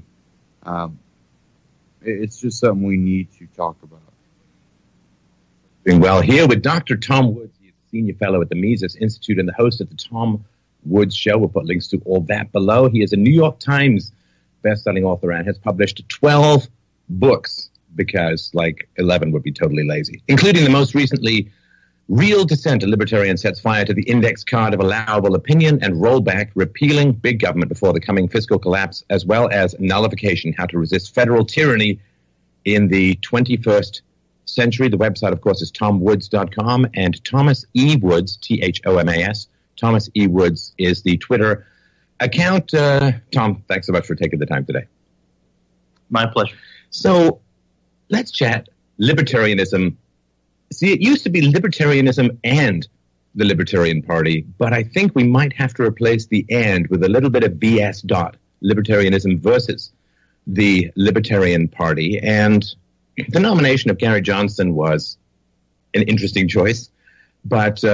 It's just something we need to talk about. Doing well here with Dr. Tom Woods. He's a senior fellow at the Mises Institute and the host of the Tom Woods Show. We'll put links to all that below. He is a New York Times best-selling author and has published 12 books because, 11 would be totally lazy, including the most recently, Real Dissent, a Libertarian Sets Fire to the Index Card of Allowable Opinion and Rollback, Repealing Big Government Before the Coming Fiscal Collapse, as well as Nullification, How to Resist Federal Tyranny in the 21st Century. The website, of course, is tomwoods.com, and Thomas E. Woods, Thomas, Thomas E. Woods is the Twitter account. Tom, thanks so much for taking the time today. My pleasure. So let's chat libertarianism. See, it used to be libertarianism and the Libertarian Party, but I think we might have to replace the and with a little bit of BS dot, libertarianism versus the Libertarian Party. And the nomination of Gary Johnson was an interesting choice. But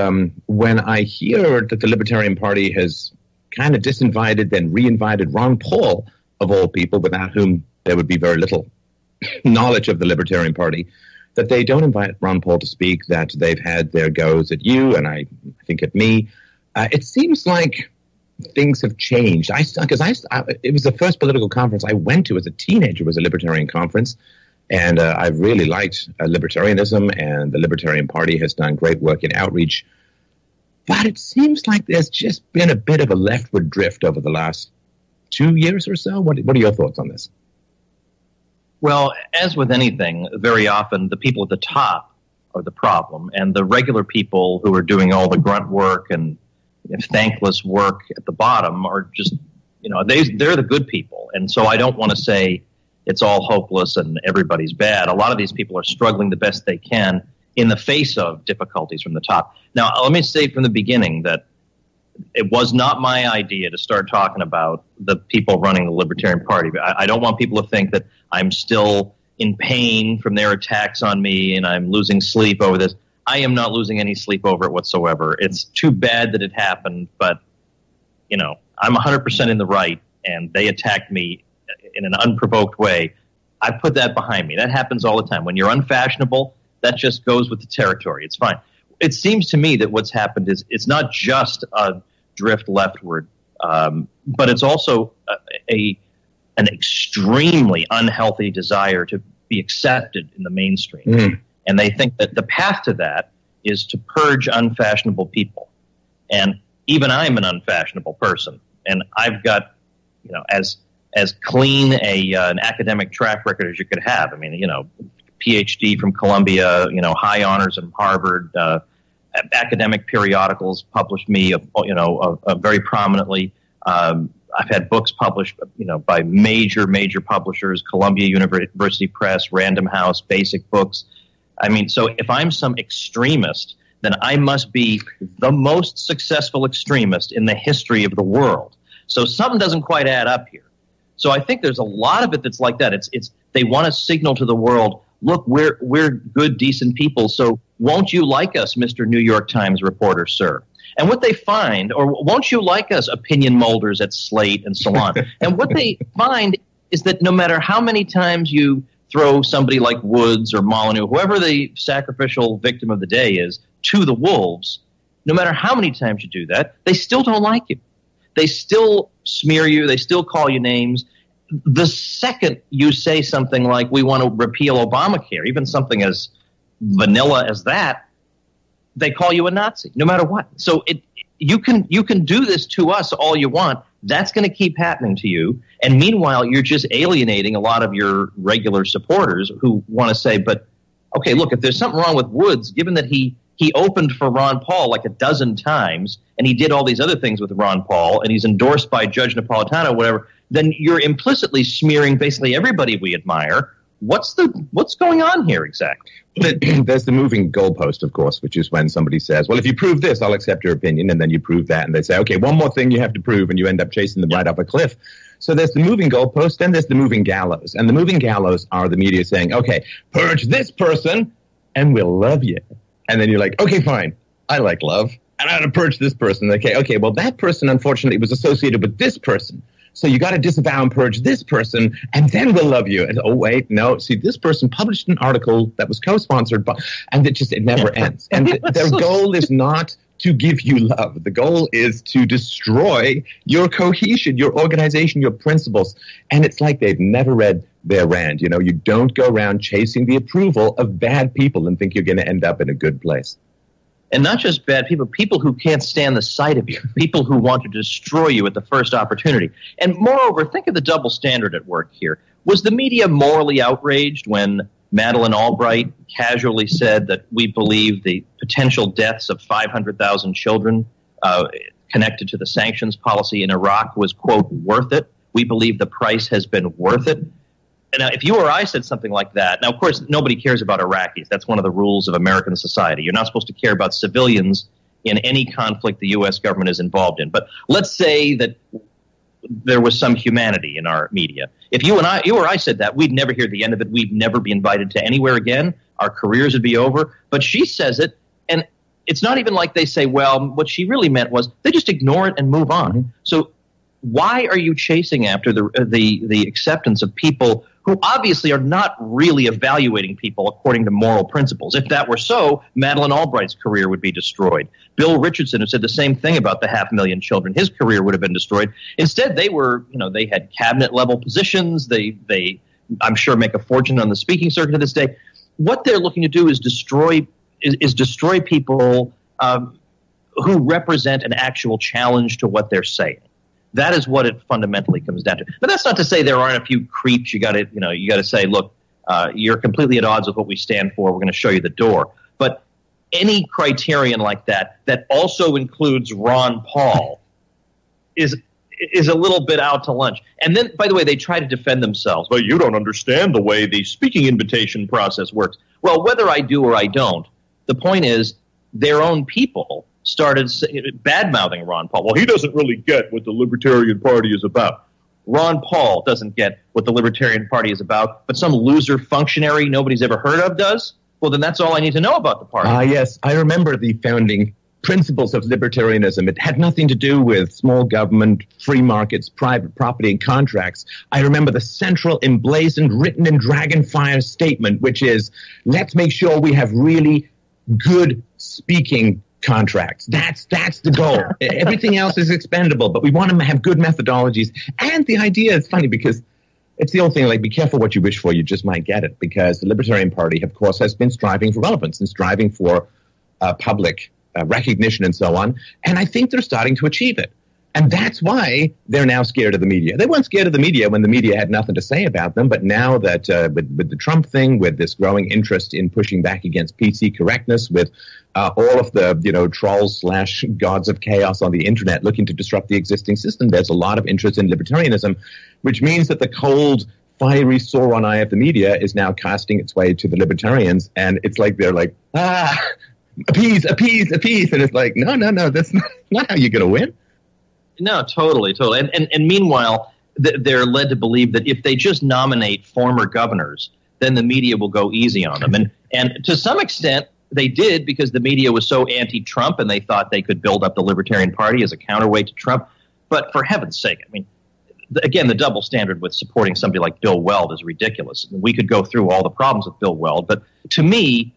when I hear that the Libertarian Party has kind of disinvited, then reinvited Ron Paul, of all people, without whom there would be very little knowledge of the Libertarian Party, that they don't invite Ron Paul to speak, that they've had their goes at you and I think at me. It seems like things have changed. It was the first political conference I went to as a teenager, was a Libertarian conference, and I really liked libertarianism, and the Libertarian Party has done great work in outreach. But it seems like there's just been a bit of a leftward drift over the last 2 years or so. What are your thoughts on this? Well, as with anything, very often the people at the top are the problem, and the regular people who are doing all the grunt work and thankless work at the bottom are just they're the good people. And so I don't want to say it's all hopeless and everybody's bad. A lot of these people are struggling the best they can in the face of difficulties from the top. Now, let me say from the beginning that it was not my idea to start talking about the people running the Libertarian Party. I don't want people to think that I'm still in pain from their attacks on me and I'm losing sleep over this. I am not losing any sleep over it whatsoever. It's too bad that it happened, but, I'm 100% in the right, and they attacked me in an unprovoked way. I put that behind me. That happens all the time. When you're unfashionable, that just goes with the territory. It's fine. It seems to me that what's happened is it's not just a drift leftward, but it's also an extremely unhealthy desire to be accepted in the mainstream. Mm. And they think that the path to that is to purge unfashionable people. And even I'm an unfashionable person. And I've got, as clean an academic track record as you could have. I mean, PhD from Columbia, high honors from Harvard, academic periodicals published me, very prominently. I've had books published, by major publishers, Columbia University Press, Random House, Basic Books. I mean, so if I'm some extremist, then I must be the most successful extremist in the history of the world. So something doesn't quite add up here. So I think there's a lot of it that's like that. It's they want to signal to the world, look, we're good, decent people, so won't you like us, Mr. New York Times reporter, sir? And what they find, or won't you like us, opinion molders at Slate and so on? And what they find is that no matter how many times you throw somebody like Woods or Molyneux, whoever the sacrificial victim of the day is, to the wolves, no matter how many times you do that, they still don't like you. They still smear you. They still call you names. The second you say something like, we want to repeal Obamacare, even something as vanilla as that, they call you a Nazi, no matter what. So you can do this to us all you want. That's going to keep happening to you. And meanwhile, you're just alienating a lot of your regular supporters who want to say, but, okay, look, if there's something wrong with Woods, given that he opened for Ron Paul like a dozen times, and he did all these other things with Ron Paul, and he's endorsed by Judge Napolitano, whatever, then you're implicitly smearing basically everybody we admire. What's going on here exactly? There's the moving goalpost, of course, which is when somebody says, well, if you prove this, I'll accept your opinion, and then you prove that, and they say, okay, one more thing you have to prove, and you end up chasing them right up a cliff. So there's the moving goalpost, then there's the moving gallows. And the moving gallows are the media saying, okay, purge this person, and we'll love you. And then you're like, okay, fine, I like love, and I'm going to purge this person. Okay, well, that person, unfortunately, was associated with this person. So you got to disavow and purge this person, and then we'll love you. And oh, wait, no. See, this person published an article that was co-sponsored by, and it never ends. And their goal is not to give you love. The goal is to destroy your cohesion, your organization, your principles. And it's like they've never read their Rand. You don't go around chasing the approval of bad people and think you're going to end up in a good place. And not just bad people, people who can't stand the sight of you, people who want to destroy you at the first opportunity. And moreover, think of the double standard at work here. Was the media morally outraged when Madeleine Albright casually said that we believe the potential deaths of 500,000 children connected to the sanctions policy in Iraq was, quote, worth it? We believe the price has been worth it. Now, if you or I said something like that, now, of course, nobody cares about Iraqis. That's one of the rules of American society. You're not supposed to care about civilians in any conflict the U.S. government is involved in. But let's say that there was some humanity in our media. If you or I said that, we'd never hear the end of it. We'd never be invited to anywhere again. Our careers would be over. But she says it, and it's not even like they say, well, what she really meant was they just ignore it and move on. Mm-hmm. So why are you chasing after the acceptance of people who obviously are not really evaluating people according to moral principles? If that were so, Madeleine Albright's career would be destroyed. Bill Richardson, who said the same thing about the 500,000 children, his career would have been destroyed. Instead, they were, they had cabinet level positions. They I'm sure, make a fortune on the speaking circuit to this day. What they're looking to do is destroy people who represent an actual challenge to what they're saying. That is what it fundamentally comes down to. But that's not to say there aren't a few creeps. You got to say, look, you're completely at odds with what we stand for. We're going to show you the door. But any criterion like that also includes Ron Paul is is a little bit out to lunch. And then, by the way, they try to defend themselves. Well, you don't understand the way the speaking invitation process works. Well, whether I do or I don't, the point is their own people started bad-mouthing Ron Paul. Well, he doesn't really get what the Libertarian Party is about. Ron Paul doesn't get what the Libertarian Party is about, but some loser functionary nobody's ever heard of does? Well, then that's all I need to know about the party. Yes, I remember the founding principles of libertarianism. It had nothing to do with small government, free markets, private property, and contracts. I remember the central emblazoned, written in dragonfire statement, which is, let's make sure we have really good speaking contracts. That's the goal. Everything else is expendable, but we want to have good methodologies. And the idea is funny because it's the old thing, like, be careful what you wish for, you just might get it. Because the Libertarian Party, of course, has been striving for relevance and striving for public recognition and so on. And I think they're starting to achieve it. And that's why they're now scared of the media. They weren't scared of the media when the media had nothing to say about them. But now that with the Trump thing, with this growing interest in pushing back against PC correctness, with all of the trolls / gods of chaos on the internet looking to disrupt the existing system, there's a lot of interest in libertarianism, which means that the cold, fiery Sauron eye of the media is now casting its way to the libertarians. And it's like they're like, appease. And it's like, no, that's not how you're going to win. No, totally. And meanwhile, they're led to believe that if they just nominate former governors, then the media will go easy on them. And to some extent, they did, because the media was so anti-Trump and they thought they could build up the Libertarian Party as a counterweight to Trump. But for heaven's sake, I mean, again, the double standard with supporting somebody like Bill Weld is ridiculous. We could go through all the problems with Bill Weld, but to me,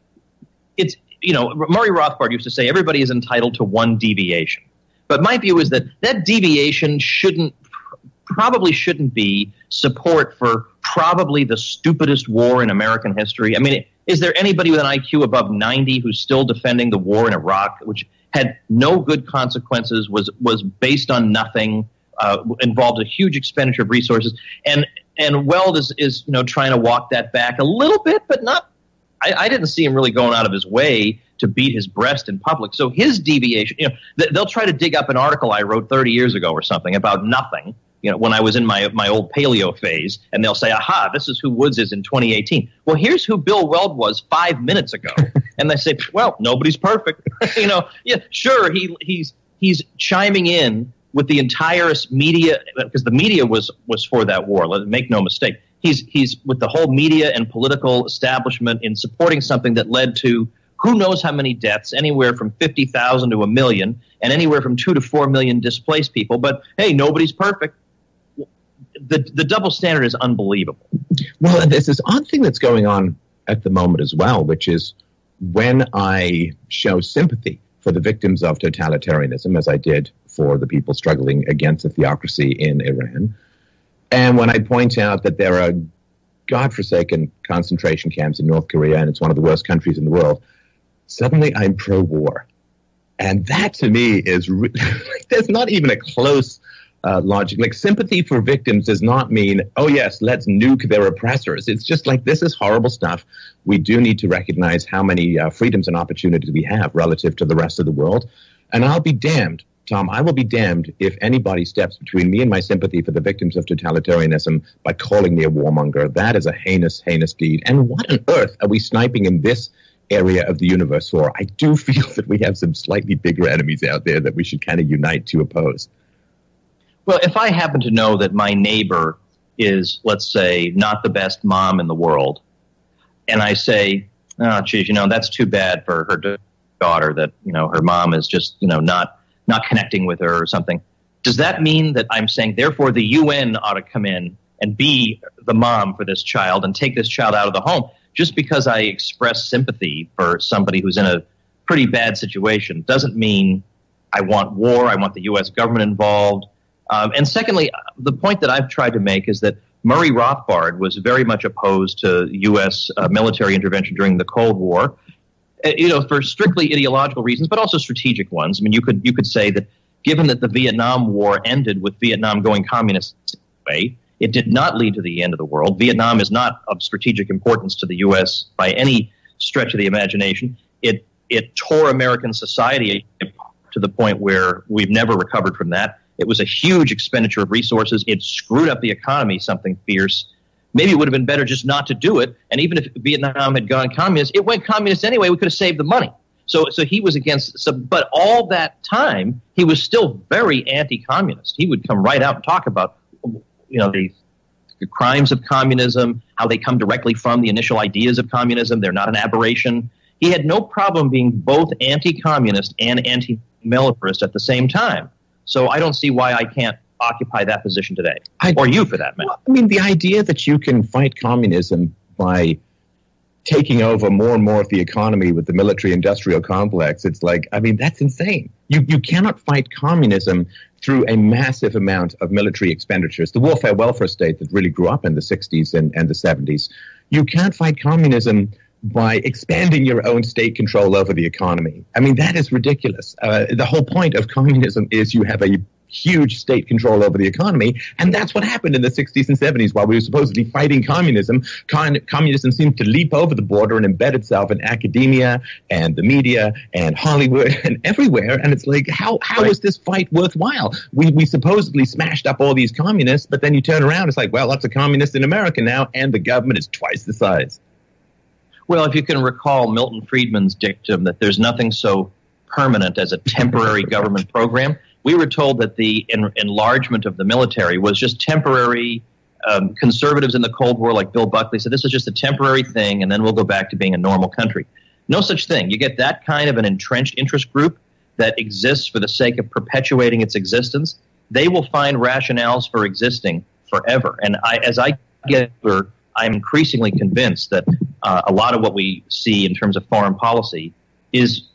it's, Murray Rothbard used to say everybody is entitled to one deviation. But my view is that deviation probably shouldn't be support for probably the stupidest war in American history. I mean, is there anybody with an IQ above 90 who's still defending the war in Iraq, which had no good consequences, was based on nothing, involved a huge expenditure of resources, and Weld is trying to walk that back a little bit, but not. I didn't see him really going out of his way to beat his breast in public. So his deviation, they'll try to dig up an article I wrote 30 years ago or something about nothing, when I was in my old paleo phase, and they'll say, aha, this is who Woods is in 2018. Well, here's who Bill Weld was 5 minutes ago. And they say, well, nobody's perfect. Yeah, sure, he's chiming in with the entire media, because the media was for that war. Make no mistake. He's with the whole media and political establishment in supporting something that led to who knows how many deaths, anywhere from 50,000 to 1 million, and anywhere from 2 to 4 million displaced people. But hey, nobody's perfect. The double standard is unbelievable. Well, there's this odd thing that's going on at the moment as well, which is when I show sympathy for the victims of totalitarianism, as I did for the people struggling against the theocracy in Iran, and when I point out that there are godforsaken concentration camps in North Korea, and it's one of the worst countries in the world, suddenly I'm pro-war. And that, to me, is there's not even a close logic. Like, sympathy for victims does not mean, oh, yes, let's nuke their oppressors. It's just like, this is horrible stuff. We do need to recognize how many freedoms and opportunities we have relative to the rest of the world. And I'll be damned, Tom, I will be damned if anybody steps between me and my sympathy for the victims of totalitarianism by calling me a warmonger. That is a heinous, heinous deed. And what on earth are we sniping in this area of the universe for? I do feel that we have some slightly bigger enemies out there that we should kind of unite to oppose. Well, if I happen to know that my neighbor is, let's say, not the best mom in the world, and I say, oh, geez, that's too bad for her daughter that, her mom is just, not connecting with her or something. Does that mean that I'm saying, therefore, the UN ought to come in and be the mom for this child and take this child out of the home? Just because I express sympathy for somebody who's in a pretty bad situation doesn't mean I want war, I want the U.S. government involved. And secondly, the point that I've tried to make is that Murray Rothbard was very much opposed to U.S. Military intervention during the Cold War, for strictly ideological reasons, but also strategic ones. I mean, you could say that given that the Vietnam War ended with Vietnam going communist way, it did not lead to the end of the world. Vietnam is not of strategic importance to the U.S. by any stretch of the imagination. It tore American society to the point where we've never recovered from that. It was a huge expenditure of resources. It screwed up the economy, something fierce. Maybe it would have been better just not to do it. And even if Vietnam had gone communist, it went communist anyway. We could have saved the money. So he was against. But all that time, he was still very anti-communist. He would come right out and talk about, the crimes of communism, how they come directly from the initial ideas of communism. They're not an aberration. He had no problem being both anti-communist and anti-militarist at the same time. So I don't see why I can't occupy that position today, or you for that matter. Well, I mean, the idea that you can fight communism by taking over more and more of the economy with the military-industrial complex, it's like, I mean, that's insane. You cannot fight communism through a massive amount of military expenditures. The warfare welfare state that really grew up in the 60s and the 70s, you can't fight communism by expanding your own state control over the economy. I mean, that is ridiculous. The whole point of communism is you have a huge state control over the economy, and that's what happened in the 60s and 70s while we were supposedly fighting communism. Communism seemed to leap over the border and embed itself in academia and the media and Hollywood and everywhere, and it's like, how is this fight worthwhile? We supposedly smashed up all these communists, but then you turn around, it's like, well, lots of communists in America now, and the government is twice the size. Well, if you can recall Milton Friedman's dictum that there's nothing so permanent as a temporary government program, we were told that the enlargement of the military was just temporary. Conservatives in the Cold War, like Bill Buckley, said this is just a temporary thing, and then we'll go back to being a normal country. No such thing. You get that kind of an entrenched interest group that exists for the sake of perpetuating its existence. They will find rationales for existing forever. And as I get older, I'm increasingly convinced that a lot of what we see in terms of foreign policy is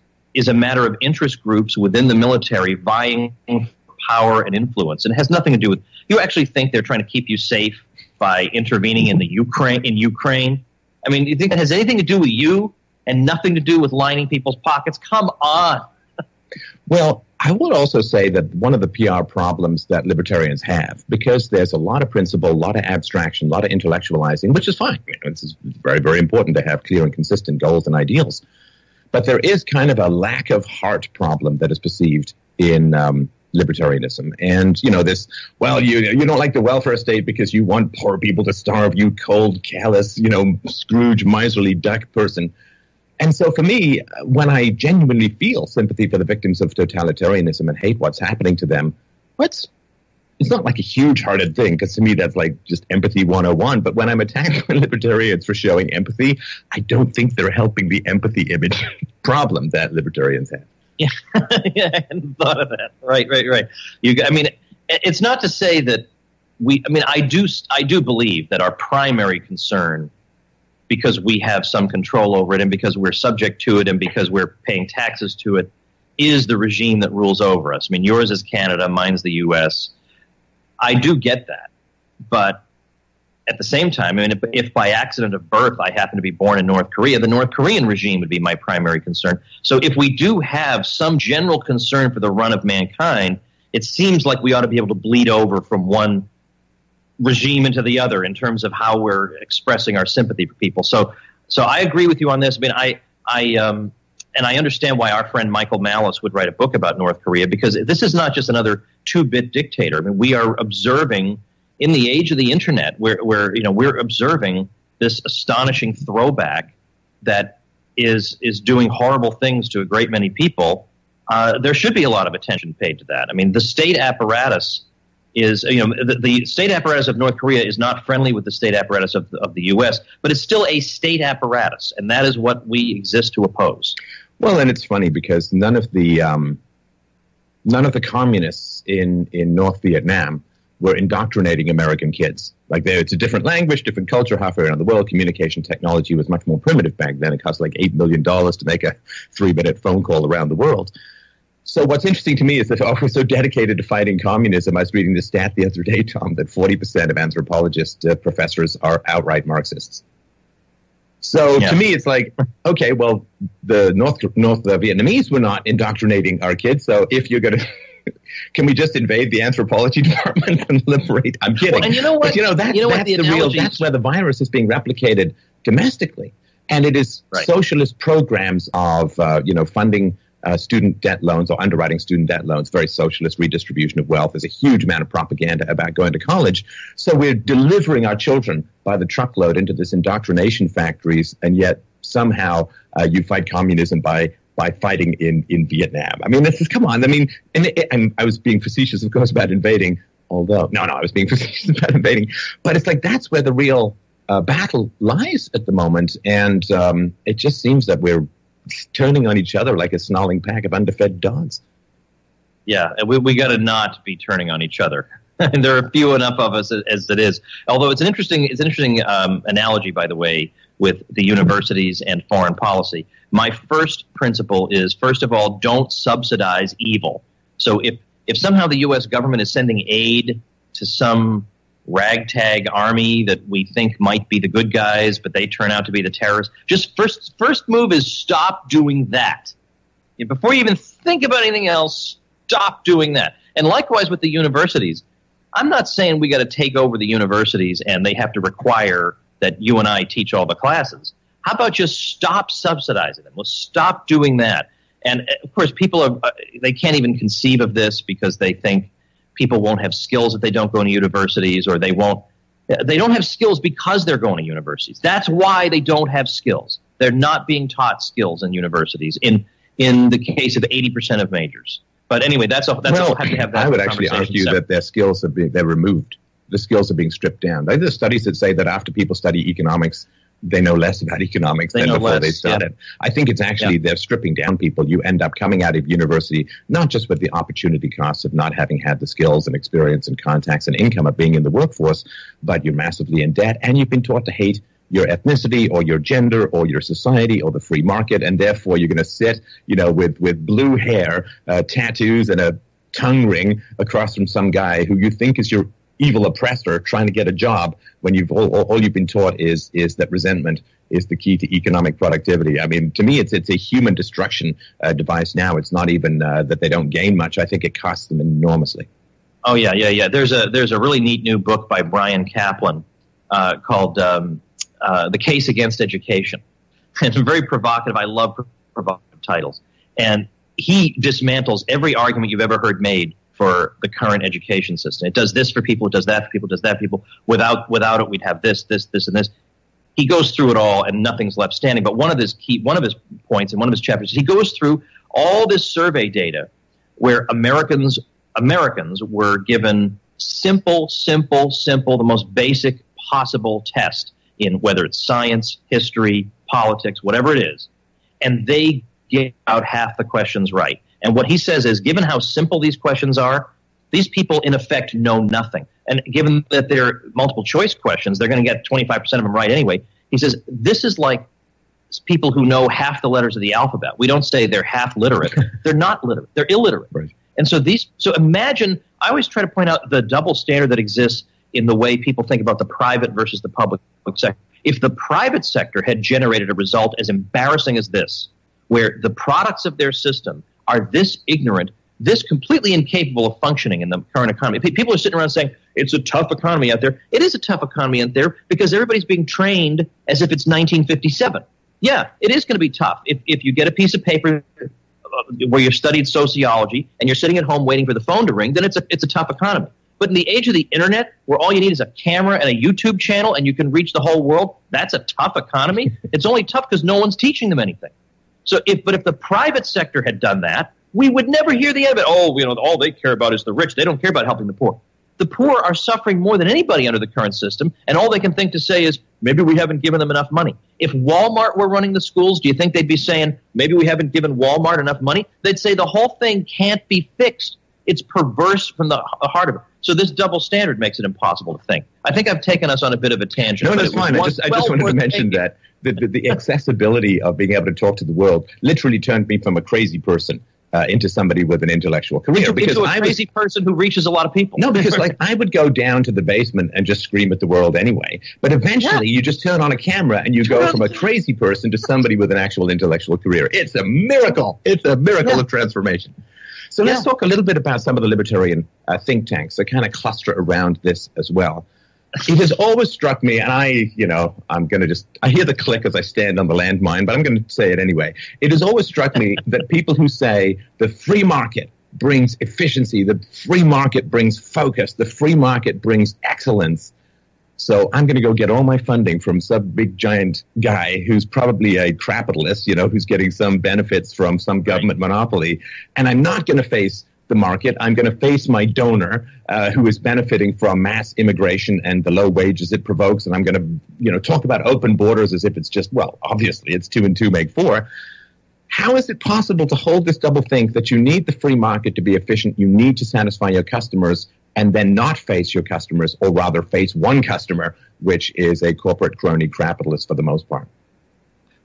a matter of interest groups within the military vying for power and influence. And it has nothing to do with, you actually think they're trying to keep you safe by intervening in Ukraine? I mean, do you think that has anything to do with you and nothing to do with lining people's pockets? Come on. Well, I would also say that one of the PR problems that libertarians have, because there's a lot of principle, a lot of abstraction, a lot of intellectualizing, which is fine. It's very, very important to have clear and consistent goals and ideals. But there is kind of a lack of heart problem that is perceived in libertarianism. And, this, well, you don't like the welfare state because you want poor people to starve, you cold, callous, Scrooge, miserly duck person. And so for me, when I genuinely feel sympathy for the victims of totalitarianism and hate what's happening to them, it's not like a huge-hearted thing, because to me that's like just empathy 101. But when I'm attacked by libertarians for showing empathy, I don't think they're helping the empathy image problem that libertarians have. Yeah, yeah, I hadn't thought of that. Right. It's not to say that I do believe that our primary concern, because we have some control over it and because we're subject to it and because we're paying taxes to it, is the regime that rules over us. I mean, yours is Canada, mine's the U.S. I do get that. But at the same time, if by accident of birth I happen to be born in North Korea, the North Korean regime would be my primary concern. So if we do have some general concern for the run of mankind, it seems like we ought to be able to bleed over from one regime into the other in terms of how we're expressing our sympathy for people. So I agree with you on this. And I understand why our friend Michael Malice would write a book about North Korea, because this is not just another two-bit dictator. I mean, we are observing in the age of the internet, we're observing this astonishing throwback that is doing horrible things to a great many people. There should be a lot of attention paid to that. I mean, the state apparatus is, the state apparatus of North Korea is not friendly with the state apparatus of the U.S., but it's still a state apparatus, and that is what we exist to oppose. Well, and it's funny because none of the communists in North Vietnam were indoctrinating American kids. Like, it's a different language, different culture, halfway around the world. Communication technology was much more primitive back then. It cost like $8 million to make a 3-minute phone call around the world. So what's interesting to me is that we're so dedicated to fighting communism. I was reading the stat the other day, Tom, that 40% of anthropologist professors are outright Marxists. So to me, it's like, okay, well, the North Vietnamese were not indoctrinating our kids. So if you're going to, can we just invade the anthropology department and liberate? I'm kidding. Well, and you know what? But that's where the virus is being replicated domestically. And it is socialist programs of, funding student debt loans or underwriting student debt loans, very socialist redistribution of wealth. There's a huge amount of propaganda about going to college. So we're delivering our children by the truckload into this indoctrination factories, and yet somehow you fight communism by fighting in Vietnam. I mean, this is, come on. I mean, and I was being facetious, of course, about invading, although, no, I was being facetious about invading. But it's like that's where the real battle lies at the moment. And it just seems that we're turning on each other like a snarling pack of underfed dogs. Yeah, and we got to not be turning on each other. And there are few enough of us as it is. Although it's an interesting analogy, by the way, with the universities and foreign policy. My first principle is, first of all, don't subsidize evil. So if somehow the U.S. government is sending aid to some ragtag army that we think might be the good guys, but they turn out to be the terrorists, just first move is stop doing that. Before you even think about anything else, stop doing that. And likewise with the universities. I'm not saying we got to take over the universities and they have to require that you and I teach all the classes. How about just stop subsidizing them? Well, stop doing that. And of course, people they can't even conceive of this because they think people won't have skills if they don't go to universities, or they don't have skills because they're going to universities. That's why they don't have skills. They're not being taught skills in universities in the case of 80% of majors. But anyway, that's all. We'll have to have that. I would actually argue that their skills they're removed. The skills are being stripped down. There's studies that say that after people study economics, they know less about economics than before they started. Yeah. I think it's actually they're stripping down people. You end up coming out of university not just with the opportunity costs of not having had the skills and experience and contacts and income of being in the workforce, but you're massively in debt and you've been taught to hate your ethnicity or your gender or your society or the free market, and therefore you're going to sit, with blue hair, tattoos, and a tongue ring across from some guy who you think is your evil oppressor trying to get a job when all you've been taught is that resentment is the key to economic productivity. I mean, to me, it's a human destruction device now. It's not even that they don't gain much. I think it costs them enormously. Oh, yeah. There's a really neat new book by Brian Kaplan called The Case Against Education. It's very provocative. I love provocative titles. And he dismantles every argument you've ever heard made for the current education system. It does this for people, it does that for people, it does that for people. Without it, we'd have this, and this. He goes through it all, and nothing's left standing. But one of his points in one of his chapters, he goes through all this survey data where Americans were given simple, the most basic possible test in whether it's science, history, politics, whatever it is, and they get out half the questions right. And what he says is, given how simple these questions are, these people, in effect, know nothing. And given that they're multiple choice questions, they're going to get 25% of them right anyway. He says, this is like people who know half the letters of the alphabet. We don't say they're half literate. They're not literate. They're illiterate. Right. And so imagine, I always try to point out the double standard that exists in the way people think about the private versus the public sector. If the private sector had generated a result as embarrassing as this, where the products of their system are this ignorant, this completely incapable of functioning in the current economy. People are sitting around saying, it's a tough economy out there. It is a tough economy out there because everybody's being trained as if it's 1957. Yeah, it is going to be tough. If you get a piece of paper where you studied sociology and you're sitting at home waiting for the phone to ring, then it's a tough economy. But in the age of the internet, where all you need is a camera and a YouTube channel and you can reach the whole world, that's a tough economy. It's only tough because no one's teaching them anything. So if the private sector had done that, we would never hear the end of it. All they care about is the rich. They don't care about helping the poor. The poor are suffering more than anybody under the current system, and all they can think to say is, maybe we haven't given them enough money. If Walmart were running the schools, do you think they'd be saying, maybe we haven't given Walmart enough money? They'd say the whole thing can't be fixed. It's perverse from the heart of it. So this double standard makes it impossible to think. I think I've taken us on a bit of a tangent. No, that's fine. I just wanted to mention that the accessibility of being able to talk to the world literally turned me from a crazy person into somebody with an intellectual career. Into a crazy person who reaches a lot of people. No, because I would go down to the basement and just scream at the world anyway. But eventually you just turn on a camera and you go from a crazy person to somebody with an actual intellectual career. It's a miracle. It's a miracle of transformation. So let's talk a little bit about some of the libertarian think tanks that kind of cluster around this as well. it has always struck me, and I hear the click as I stand on the landmine, but I'm going to say it anyway. It has always struck me that people who say the free market brings efficiency, the free market brings focus, the free market brings excellence. So I'm going to go get all my funding from some big giant guy who's probably a capitalist, who's getting some benefits from some government monopoly. And I'm not going to face the market. I'm going to face my donor who is benefiting from mass immigration and the low wages it provokes. And I'm going to, talk about open borders as if it's just, well, obviously it's 2 and 2 make 4. How is it possible to hold this double think that you need the free market to be efficient, you need to satisfy your customers, and then not face your customers, or rather face one customer, which is a corporate crony capitalist for the most part?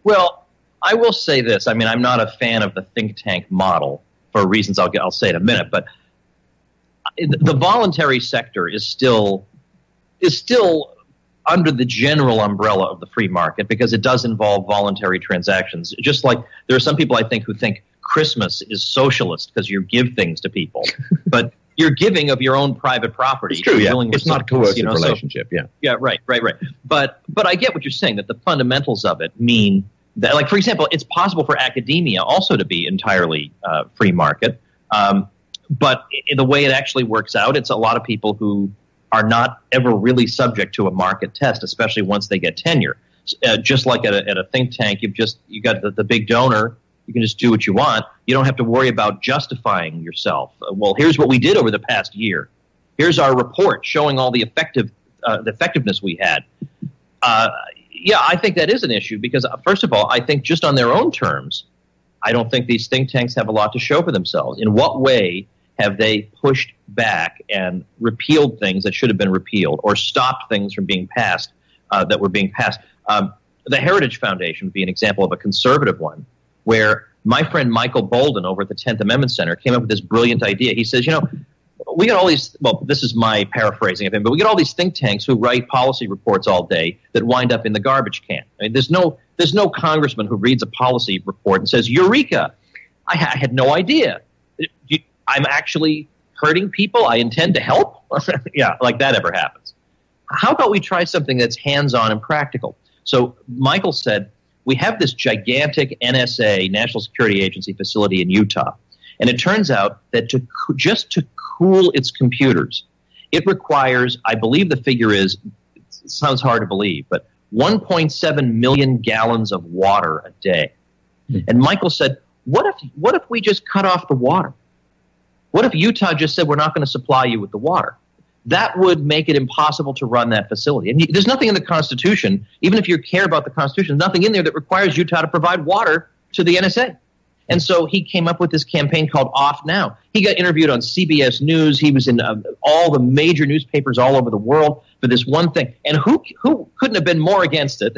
Well, I will say this. I mean, I'm not a fan of the think tank model for reasons I'll say in a minute, but the voluntary sector is still under the general umbrella of the free market because it does involve voluntary transactions. Just like there are some people I think who think Christmas is socialist because you give things to people, but you're giving of your own private property. It's true, yeah. It's not a coercive relationship, yeah. Yeah, right. But I get what you're saying, that the fundamentals of it mean that, like, for example, it's possible for academia also to be entirely free market. But the way it actually works out, it's a lot of people who are not ever really subject to a market test, especially once they get tenure. Just like at a think tank, you got the big donor. You can just do what you want. You don't have to worry about justifying yourself. Well, here's what we did over the past year. Here's our report showing all the effectiveness we had. Yeah, I think that is an issue because, first of all, I think just on their own terms, I don't think these think tanks have a lot to show for themselves. In what way have they pushed back and repealed things that should have been repealed or stopped things from being passed that were being passed? The Heritage Foundation would be an example of a conservative one, where my friend Michael Bolden over at the 10th Amendment Center came up with this brilliant idea. He says, we got all these, well, this is my paraphrasing of him, but we get all these think tanks who write policy reports all day that wind up in the garbage can. I mean, there's no congressman who reads a policy report and says, Eureka, I had no idea. I'm actually hurting people. I intend to help. Yeah, like that ever happens. How about we try something that's hands-on and practical? So Michael said, we have this gigantic NSA, National Security Agency facility in Utah. And it turns out that just to cool its computers, it requires, I believe the figure is, it sounds hard to believe, but 1.7 million gallons of water a day. Mm-hmm. And Michael said, what if we just cut off the water? What if Utah just said, we're not going to supply you with the water? That would make it impossible to run that facility. And there's nothing in the Constitution, even if you care about the Constitution, there's nothing in there that requires Utah to provide water to the NSA. And so he came up with this campaign called Off Now. He got interviewed on CBS News. He was in all the major newspapers all over the world for this one thing. And who couldn't have been more against it?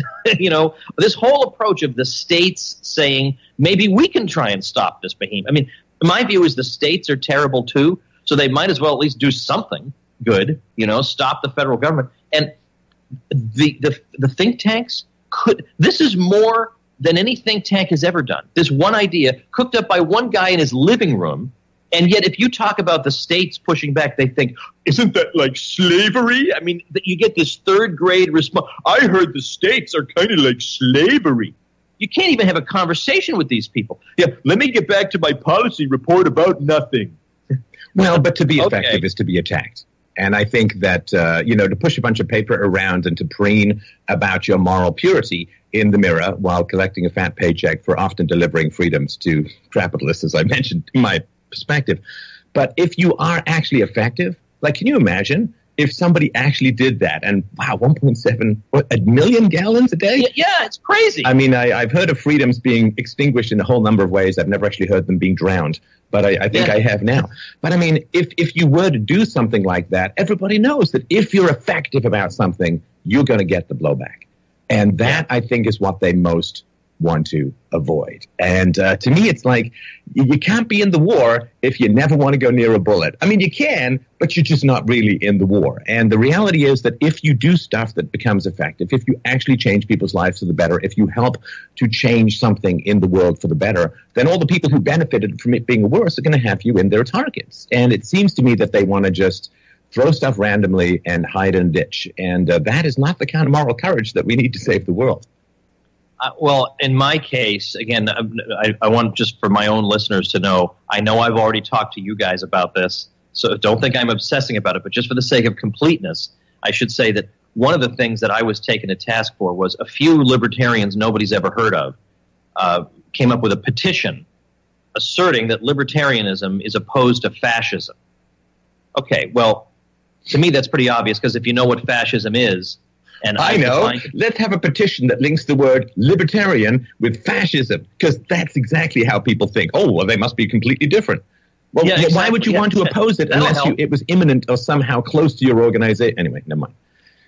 This whole approach of the states saying, maybe we can try and stop this behemoth. I mean, my view is the states are terrible too, so they might as well at least do something good, stop the federal government. And the think tanks this is more than any think tank has ever done. This one idea cooked up by one guy in his living room, and yet if you talk about the states pushing back, they think, isn't that like slavery? I mean, you get this third grade response. I heard the states are kind of like slavery. You can't even have a conversation with these people. Yeah, let me get back to my policy report about nothing. Well, but to be effective is to be attacked. And I think that, to push a bunch of paper around and to preen about your moral purity in the mirror while collecting a fat paycheck for often delivering freedoms to capitalists, as I mentioned in my perspective. But if you are actually effective, like, can you imagine if somebody actually did that? And wow, 1.7 million gallons a day? Yeah, it's crazy. I mean, I've heard of freedoms being extinguished in a whole number of ways. I've never actually heard them being drowned. But I think I have now. But I mean, if you were to do something like that, everybody knows that if you're effective about something, you're going to get the blowback. And that, I think, is what they most want to avoid. And to me, it's like you can't be in the war if you never want to go near a bullet. I mean, you can, but you're just not really in the war. And the reality is that if you do stuff that becomes effective, if you actually change people's lives for the better, if you help to change something in the world for the better, then all the people who benefited from it being worse are going to have you in their targets. And it seems to me that they want to just throw stuff randomly and hide in a ditch. And that is not the kind of moral courage that we need to save the world. Well, in my case, again, I want just for my own listeners to know, I know I've already talked to you guys about this, so don't think I'm obsessing about it, but just for the sake of completeness, I should say that one of the things that I was taken to task for was a few libertarians nobody's ever heard of came up with a petition asserting that libertarianism is opposed to fascism. Okay, well, to me that's pretty obvious, because if you know what fascism is, and I know. Let's have a petition that links the word libertarian with fascism, because that's exactly how people think. Oh, well, they must be completely different. Well, yeah, exactly. Why would you want to oppose it unless it was imminent or somehow close to your organization? Anyway, never mind.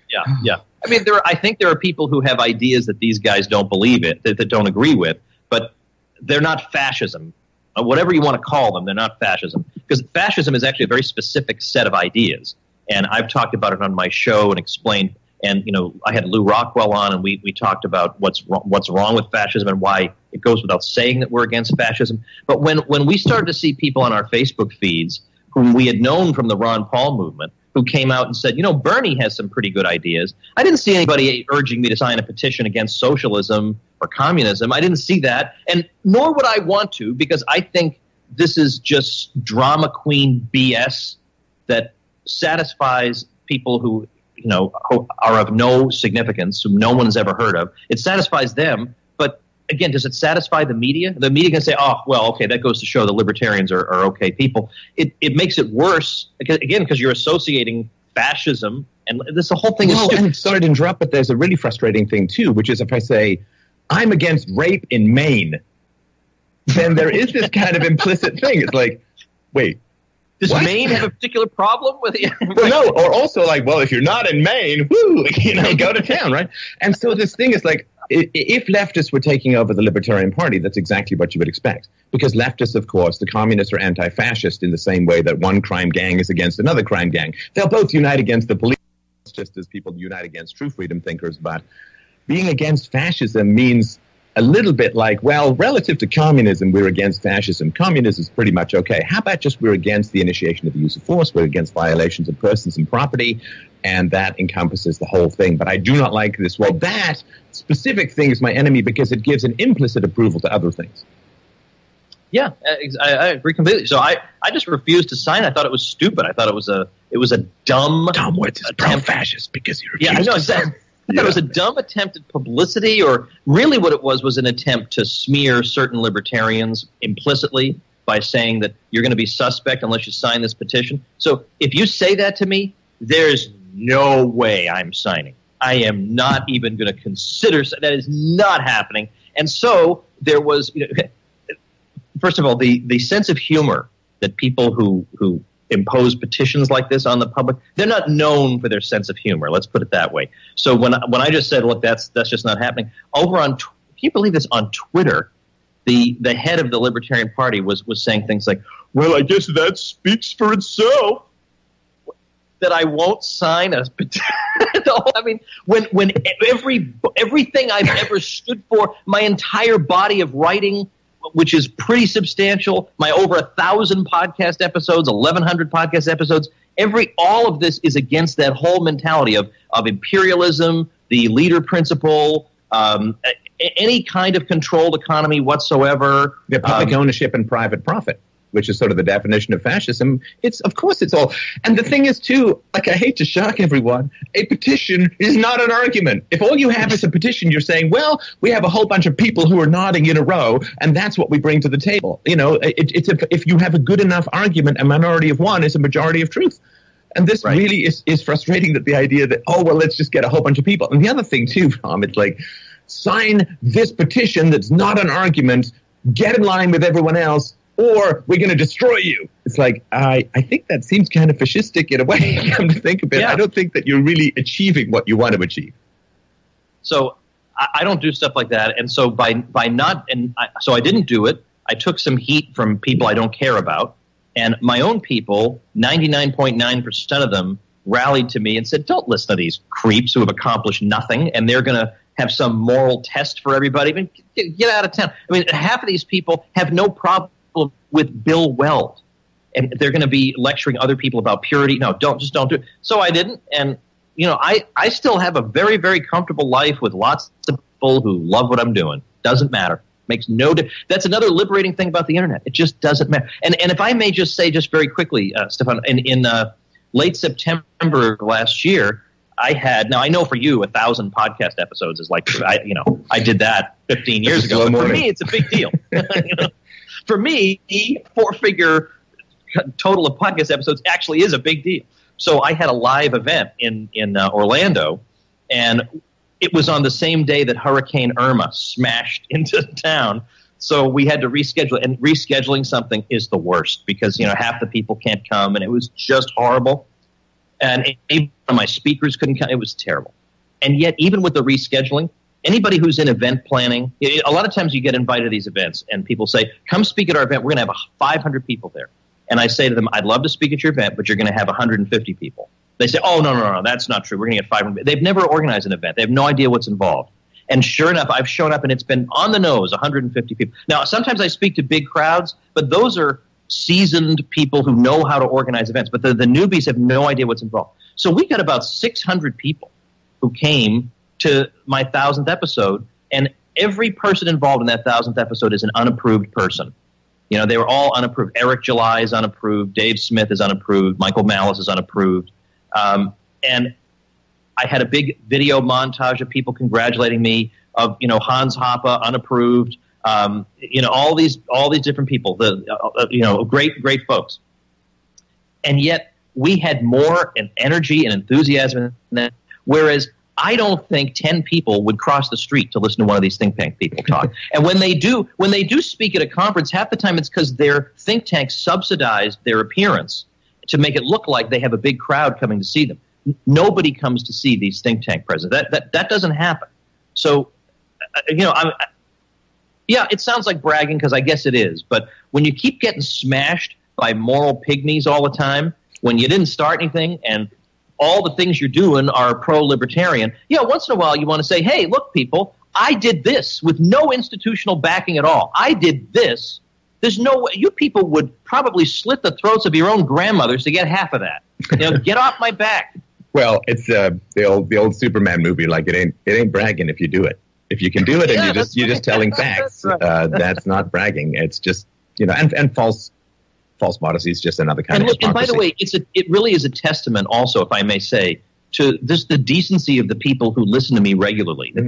Yeah. I mean, I think there are people who have ideas that these guys don't believe it, that don't agree with, but they're not fascism. Whatever you want to call them, they're not fascism. Because fascism is actually a very specific set of ideas. And I've talked about it on my show and explained. And, I had Lou Rockwell on, and we talked about what's wrong with fascism and why it goes without saying that we're against fascism. But when we started to see people on our Facebook feeds whom we had known from the Ron Paul movement who came out and said, Bernie has some pretty good ideas. I didn't see anybody urging me to sign a petition against socialism or communism. I didn't see that, and nor would I want to, because I think this is just drama queen BS that satisfies people who are of no significance, whom no one's ever heard of. It satisfies them, but again, does it satisfy the media? The media can say, oh, well, okay, that goes to show the libertarians are okay people. It makes it worse, again, because you're associating fascism, and the whole thing is stupid. And sorry to interrupt, but there's a really frustrating thing, too, which is if I say, I'm against rape in Maine, then there is this kind of implicit thing. It's like, wait. Does Maine have a particular problem with it? Well, no, or also like, well, if you're not in Maine, whoo, go to town, right? And so this thing is like, if leftists were taking over the Libertarian Party, that's exactly what you would expect. Because leftists, of course, the communists are anti-fascist in the same way that one crime gang is against another crime gang. They'll both unite against the police, just as people unite against true freedom thinkers. But being against fascism means a little bit like, well, relative to communism, we're against fascism. Communism is pretty much okay. How about just we're against the initiation of the use of force, we're against violations of persons and property, and that encompasses the whole thing. But I do not like this. Well, that specific thing is my enemy because it gives an implicit approval to other things. Yeah, I agree completely. So I just refused to sign. I thought it was stupid. I thought it was a dumb words is pro-fascist because you refused. Yeah, I know exactly. I thought it was a dumb attempt at publicity, or really what it was an attempt to smear certain libertarians implicitly by saying that you're going to be suspect unless you sign this petition. So if you say that to me, there's no way I'm signing. I am not even going to consider. That is not happening. And so there was, first of all, the sense of humor that people who impose petitions like this on the public, they're not known for their sense of humor. Let's put it that way. So when I just said, look, that's just not happening. Over on, can you believe this, on Twitter, the head of the Libertarian Party was saying things like, well, I guess that speaks for itself, that I won't sign a petition. I mean, when everything I've ever stood for, my entire body of writing, which is pretty substantial, my over 1,000 podcast episodes, 1,100 podcast episodes, all of this is against that whole mentality of imperialism, the leader principle, any kind of controlled economy whatsoever. The public ownership and private profit, which is sort of the definition of fascism. Of course it's all. And the thing is, too, like, I hate to shock everyone, a petition is not an argument. If all you have is a petition, you're saying, well, we have a whole bunch of people who are nodding in a row, and that's what we bring to the table. If you have a good enough argument, a minority of one is a majority of truth. And this really is frustrating, that the idea that, oh, well, let's just get a whole bunch of people. And the other thing, too, Tom, it's like, sign this petition that's not an argument, get in line with everyone else, or we're going to destroy you. It's like, I think that seems kind of fascistic in a way, come to think of it. Yeah. I don't think that you're really achieving what you want to achieve. So I don't do stuff like that. And so so I didn't do it. I took some heat from people I don't care about. And my own people, 99.9% of them, rallied to me and said, don't listen to these creeps who have accomplished nothing, and they're going to have some moral test for everybody. I mean, get out of town. I mean, half of these people have no problem with Bill Weld. and they're going to be lecturing other people about purity. No, don't do it. So I didn't. And, I still have a very, very comfortable life with lots of people who love what I'm doing. Doesn't matter. Makes no difference. That's another liberating thing about the internet. It just doesn't matter. And if I may just say just very quickly, Stefan, in late September last year, now I know for you 1,000 podcast episodes is like, I did that 15 years ago. But for me, it's a big deal. For me, 4-figure total of podcast episodes actually is a big deal. So I had a live event in Orlando, and it was on the same day that Hurricane Irma smashed into town. So we had to reschedule, and rescheduling something is the worst because, half the people can't come, and it was just horrible. And even my speakers couldn't come. It was terrible. And yet, even with the rescheduling, anybody who's in event planning, a lot of times you get invited to these events, and people say, come speak at our event. We're going to have 500 people there. And I say to them, I'd love to speak at your event, but you're going to have 150 people. They say, oh, no, that's not true. We're going to get 500. They've never organized an event. They have no idea what's involved. And sure enough, I've shown up, and it's been on the nose, 150 people. Now, sometimes I speak to big crowds, but those are seasoned people who know how to organize events. But the newbies have no idea what's involved. So we got about 600 people who came to my 1,000th episode, and every person involved in that 1,000th episode is an unapproved person. They were all unapproved. Eric July is unapproved. Dave Smith is unapproved. Michael Malice is unapproved. And I had a big video montage of people congratulating me, of Hans Hoppe, unapproved. All these different people. Great folks. And yet we had more energy and enthusiasm than that. Whereas I don't think 10 people would cross the street to listen to one of these think tank people talk. And when they do speak at a conference, half the time it's because their think tank subsidized their appearance to make it look like they have a big crowd coming to see them. Nobody comes to see these think tank presidents. That doesn't happen. So, it sounds like bragging because I guess it is. But when you keep getting smashed by moral pygmies all the time, when you didn't start anything and all the things you're doing are pro-libertarian, once in a while you want to say, hey, look, people, I did this with no institutional backing at all. I did this. There's no way. You people would probably slit the throats of your own grandmothers to get half of that. Get off my back. Well, it's the old Superman movie. Like it ain't bragging if you do it. If you can do it and you're just telling facts, that's not bragging. It's just and false modesty is just another kind of hypocrisy. And by the way, it really is a testament also, if I may say, to the decency of the people who listen to me regularly. That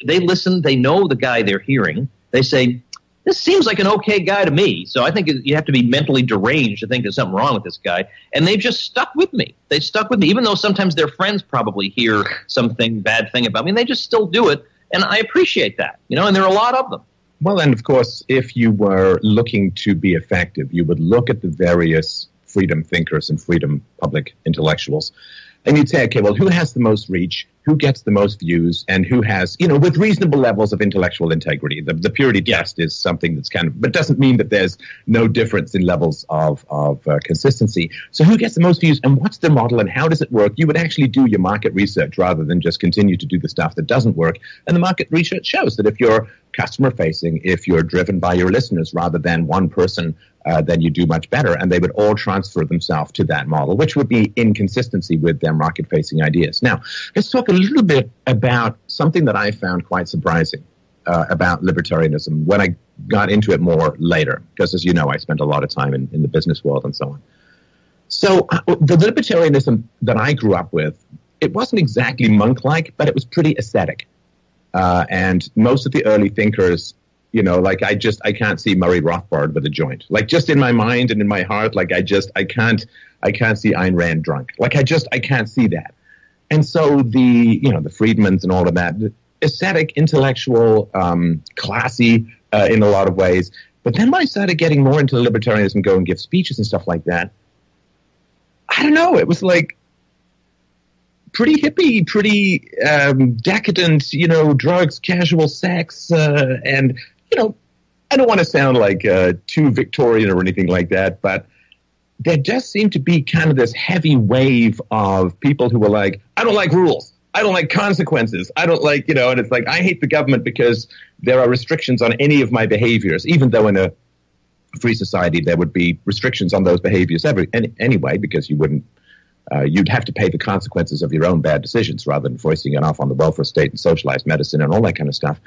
they listen, they know the guy they're hearing. They say, this seems like an okay guy to me. So I think you have to be mentally deranged to think there's something wrong with this guy. And they've just stuck with me. They stuck with me, even though sometimes their friends probably hear something bad thing about me. And they just still do it. And I appreciate that, and there are a lot of them. Well, and of course, if you were looking to be effective, you would look at the various freedom thinkers and freedom public intellectuals, and you'd say, okay, well, who has the most reach? Who gets the most views? And who has, with reasonable levels of intellectual integrity? The purity test is something that's but doesn't mean that there's no difference in levels of consistency. So who gets the most views, and what's their model, and how does it work? You would actually do your market research rather than just continue to do the stuff that doesn't work. And the market research shows that if you're customer facing, if you're driven by your listeners rather than one person, then you do much better. And they would all transfer themselves to that model, which would be in consistency with their market facing ideas. Now, let's talk a little bit about something that I found quite surprising about libertarianism when I got into it more later, because as you know, I spent a lot of time in the business world and so on. So the libertarianism that I grew up with, it wasn't exactly monk-like, but it was pretty ascetic. And most of the early thinkers, like I can't see Murray Rothbard with a joint. Like just in my mind and in my heart, like I can't see Ayn Rand drunk. Like I can't see that. And so the Friedmans and all of that, ascetic, intellectual, classy in a lot of ways. But then when I started getting more into libertarianism, go and give speeches and stuff like that, I don't know, it was like pretty hippie, pretty decadent, drugs, casual sex, and, I don't want to sound like too Victorian or anything like that, but there just seemed to be kind of this heavy wave of people who were like, I don't like rules. I don't like consequences. I don't like, and it's like, I hate the government because there are restrictions on any of my behaviors, even though in a free society, there would be restrictions on those behaviors anyway, because you wouldn't. You'd have to pay the consequences of your own bad decisions rather than foisting it off on the welfare state and socialized medicine and all that kind of stuff.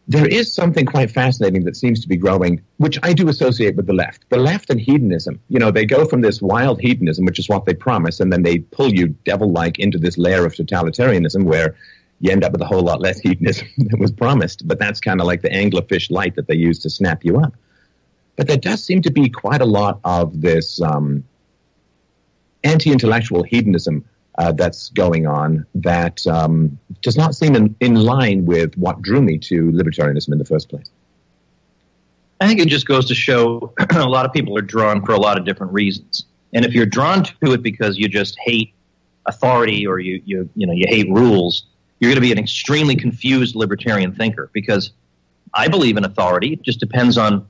There is something quite fascinating that seems to be growing, which I do associate with the left. The left and hedonism, they go from this wild hedonism, which is what they promise, and then they pull you devil-like into this layer of totalitarianism where you end up with a whole lot less hedonism than was promised. But that's kind of like the anglerfish light that they use to snap you up. But there does seem to be quite a lot of this anti-intellectual hedonism that's going on that does not seem in line with what drew me to libertarianism in the first place. I think it just goes to show a lot of people are drawn for a lot of different reasons. And if you're drawn to it because you just hate authority or you hate rules, you're going to be an extremely confused libertarian thinker, because I believe in authority. It just depends on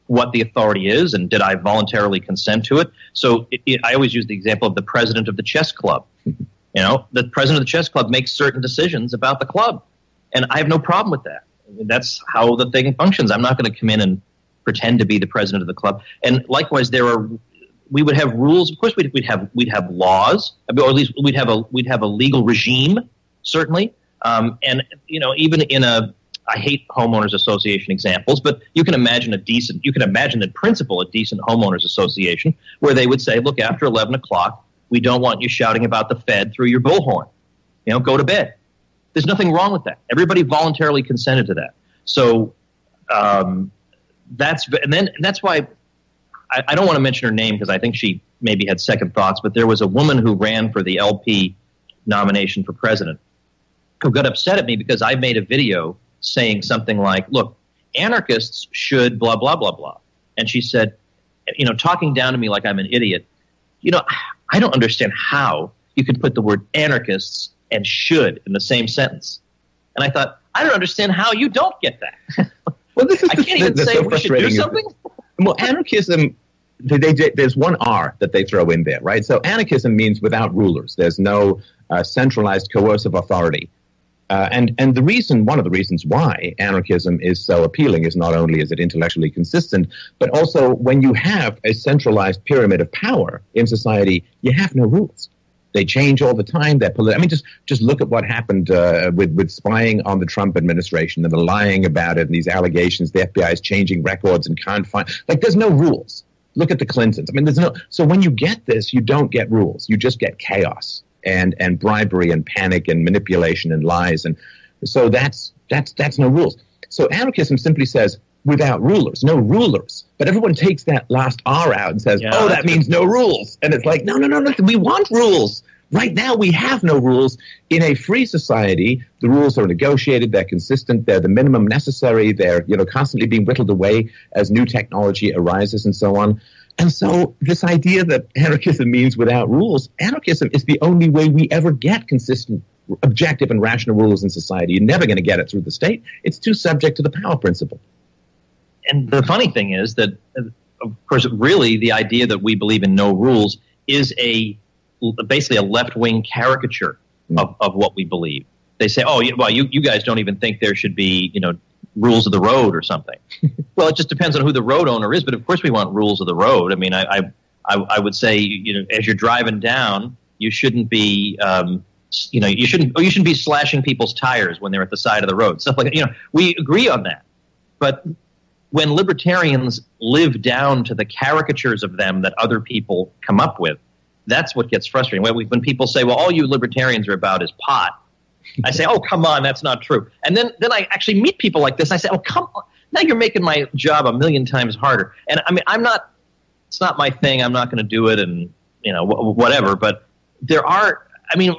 what the authority is and did I voluntarily consent to it. So I always use the example of the president of the chess club. The president of the chess club makes certain decisions about the club, and I have no problem with that. That's how the thing functions. I'm not going to come in and pretend to be the president of the club. And likewise, we would have rules. Of course, we'd have laws, or at least we'd have a legal regime, certainly. And even in I hate homeowners association examples, but you can imagine in principle a decent homeowners association where they would say, look, after 11 o'clock, we don't want you shouting about the Fed through your bullhorn. Go to bed. There's nothing wrong with that. Everybody voluntarily consented to that. So that's why I don't want to mention her name, because I think she maybe had second thoughts, but there was a woman who ran for the LP nomination for president who got upset at me because I made a video saying something like, look, anarchists should blah, blah, blah, blah. And she said, talking down to me like I'm an idiot, I don't understand how you can put the word anarchists and should in the same sentence. And I thought, I don't understand how you don't get that. Well, this is I can't even say we should do something. Well, anarchism, there's one R that they throw in there, right? So anarchism means without rulers. There's no centralized coercive authority. And one of the reasons why anarchism is so appealing is not only is it intellectually consistent, but also when you have a centralized pyramid of power in society, you have no rules. They change all the time. Just look at what happened with spying on the Trump administration and the lying about it and these allegations. The FBI is changing records and can't find. There's no rules. Look at the Clintons. So when you get this, you don't get rules. You just get chaos and bribery and panic and manipulation and lies. And so that's no rules. So anarchism simply says without rulers, no rulers. But everyone takes that last R out and says, that means no rules. And it's like, no, we want rules. Right now we have no rules. In a free society, the rules are negotiated, they're consistent, they're the minimum necessary, they're constantly being whittled away as new technology arises and so on. And so this idea that anarchism means without rules, anarchism is the only way we ever get consistent, objective, and rational rules in society. You're never going to get it through the state. It's too subject to the power principle. And the funny thing is that, of course, really the idea that we believe in no rules is basically a left-wing caricature of what we believe. They say, you guys don't even think there should be, rules of the road or something. Well, it just depends on who the road owner is, but of course we want rules of the road. I mean, I would say, as you're driving down, you shouldn't be, you shouldn't be slashing people's tires when they're at the side of the road. Stuff like that. We agree on that. But when libertarians live down to the caricatures of them that other people come up with, that's what gets frustrating. When people say, well, all you libertarians are about is pot, I say, oh, come on, that's not true. And then I actually meet people like this. I say, oh, come on. Now you're making my job a million times harder. And I mean, it's not my thing. I'm not going to do it and, whatever. But there are,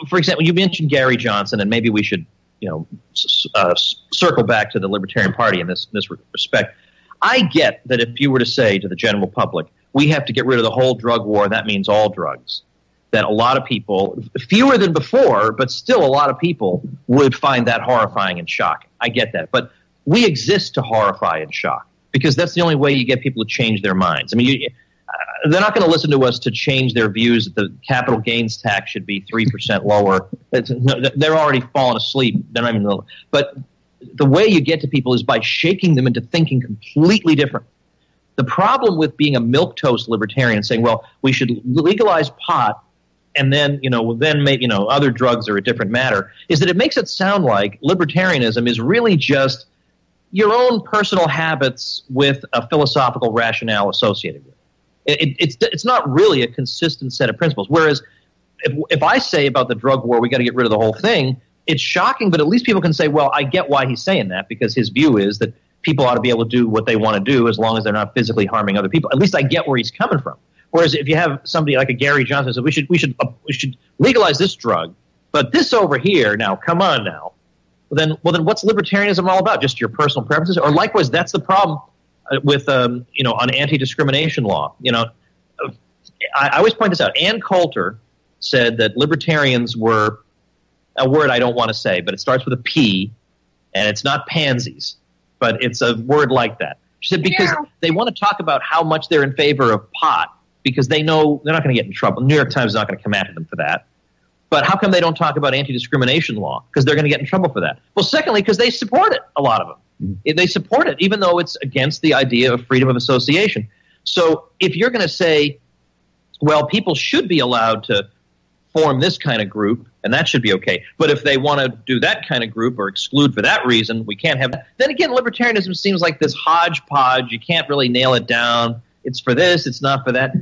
for example, you mentioned Gary Johnson, and maybe we should, circle back to the Libertarian Party in this respect. I get that if you were to say to the general public, we have to get rid of the whole drug war, that means all drugs, that a lot of people, fewer than before, but still a lot of people would find that horrifying and shocking. I get that. But we exist to horrify and shock, because that's the only way you get people to change their minds. I mean, they're not going to listen to us to change their views that the capital gains tax should be 3% lower. They're already falling asleep. They're not even. But the way you get to people is by shaking them into thinking completely different. The problem with being a milquetoast libertarian and saying, well, we should legalize pot and then, then maybe, other drugs are a different matter, is that it makes it sound like libertarianism is really just your own personal habits with a philosophical rationale associated with it. It's not really a consistent set of principles. Whereas if I say about the drug war, we got to get rid of the whole thing, it's shocking, but at least people can say, well, I get why he's saying that, because his view is that people ought to be able to do what they want to do as long as they're not physically harming other people. At least I get where he's coming from. Whereas if you have somebody like a Gary Johnson says, we should legalize this drug, but this over here, now, come on now. Well, then what's libertarianism all about? Just your personal preferences? Or likewise, that's the problem with, on anti-discrimination law. I always point this out. Ann Coulter said that libertarians were a word I don't want to say, but it starts with a P, and it's not pansies, but it's a word like that. She said because they want to talk about how much they're in favor of pot, because they know they're not going to get in trouble. The New York Times is not going to come after them for that. But how come they don't talk about anti-discrimination law? Because they're going to get in trouble for that. Well, secondly, because they support it, a lot of them. They support it, even though it's against the idea of freedom of association. So if you're going to say, well, people should be allowed to form this kind of group, and that should be okay. But if they want to do that kind of group or exclude for that reason, we can't have that. Then again, libertarianism seems like this hodgepodge. You can't really nail it down. It's for this, it's not for that.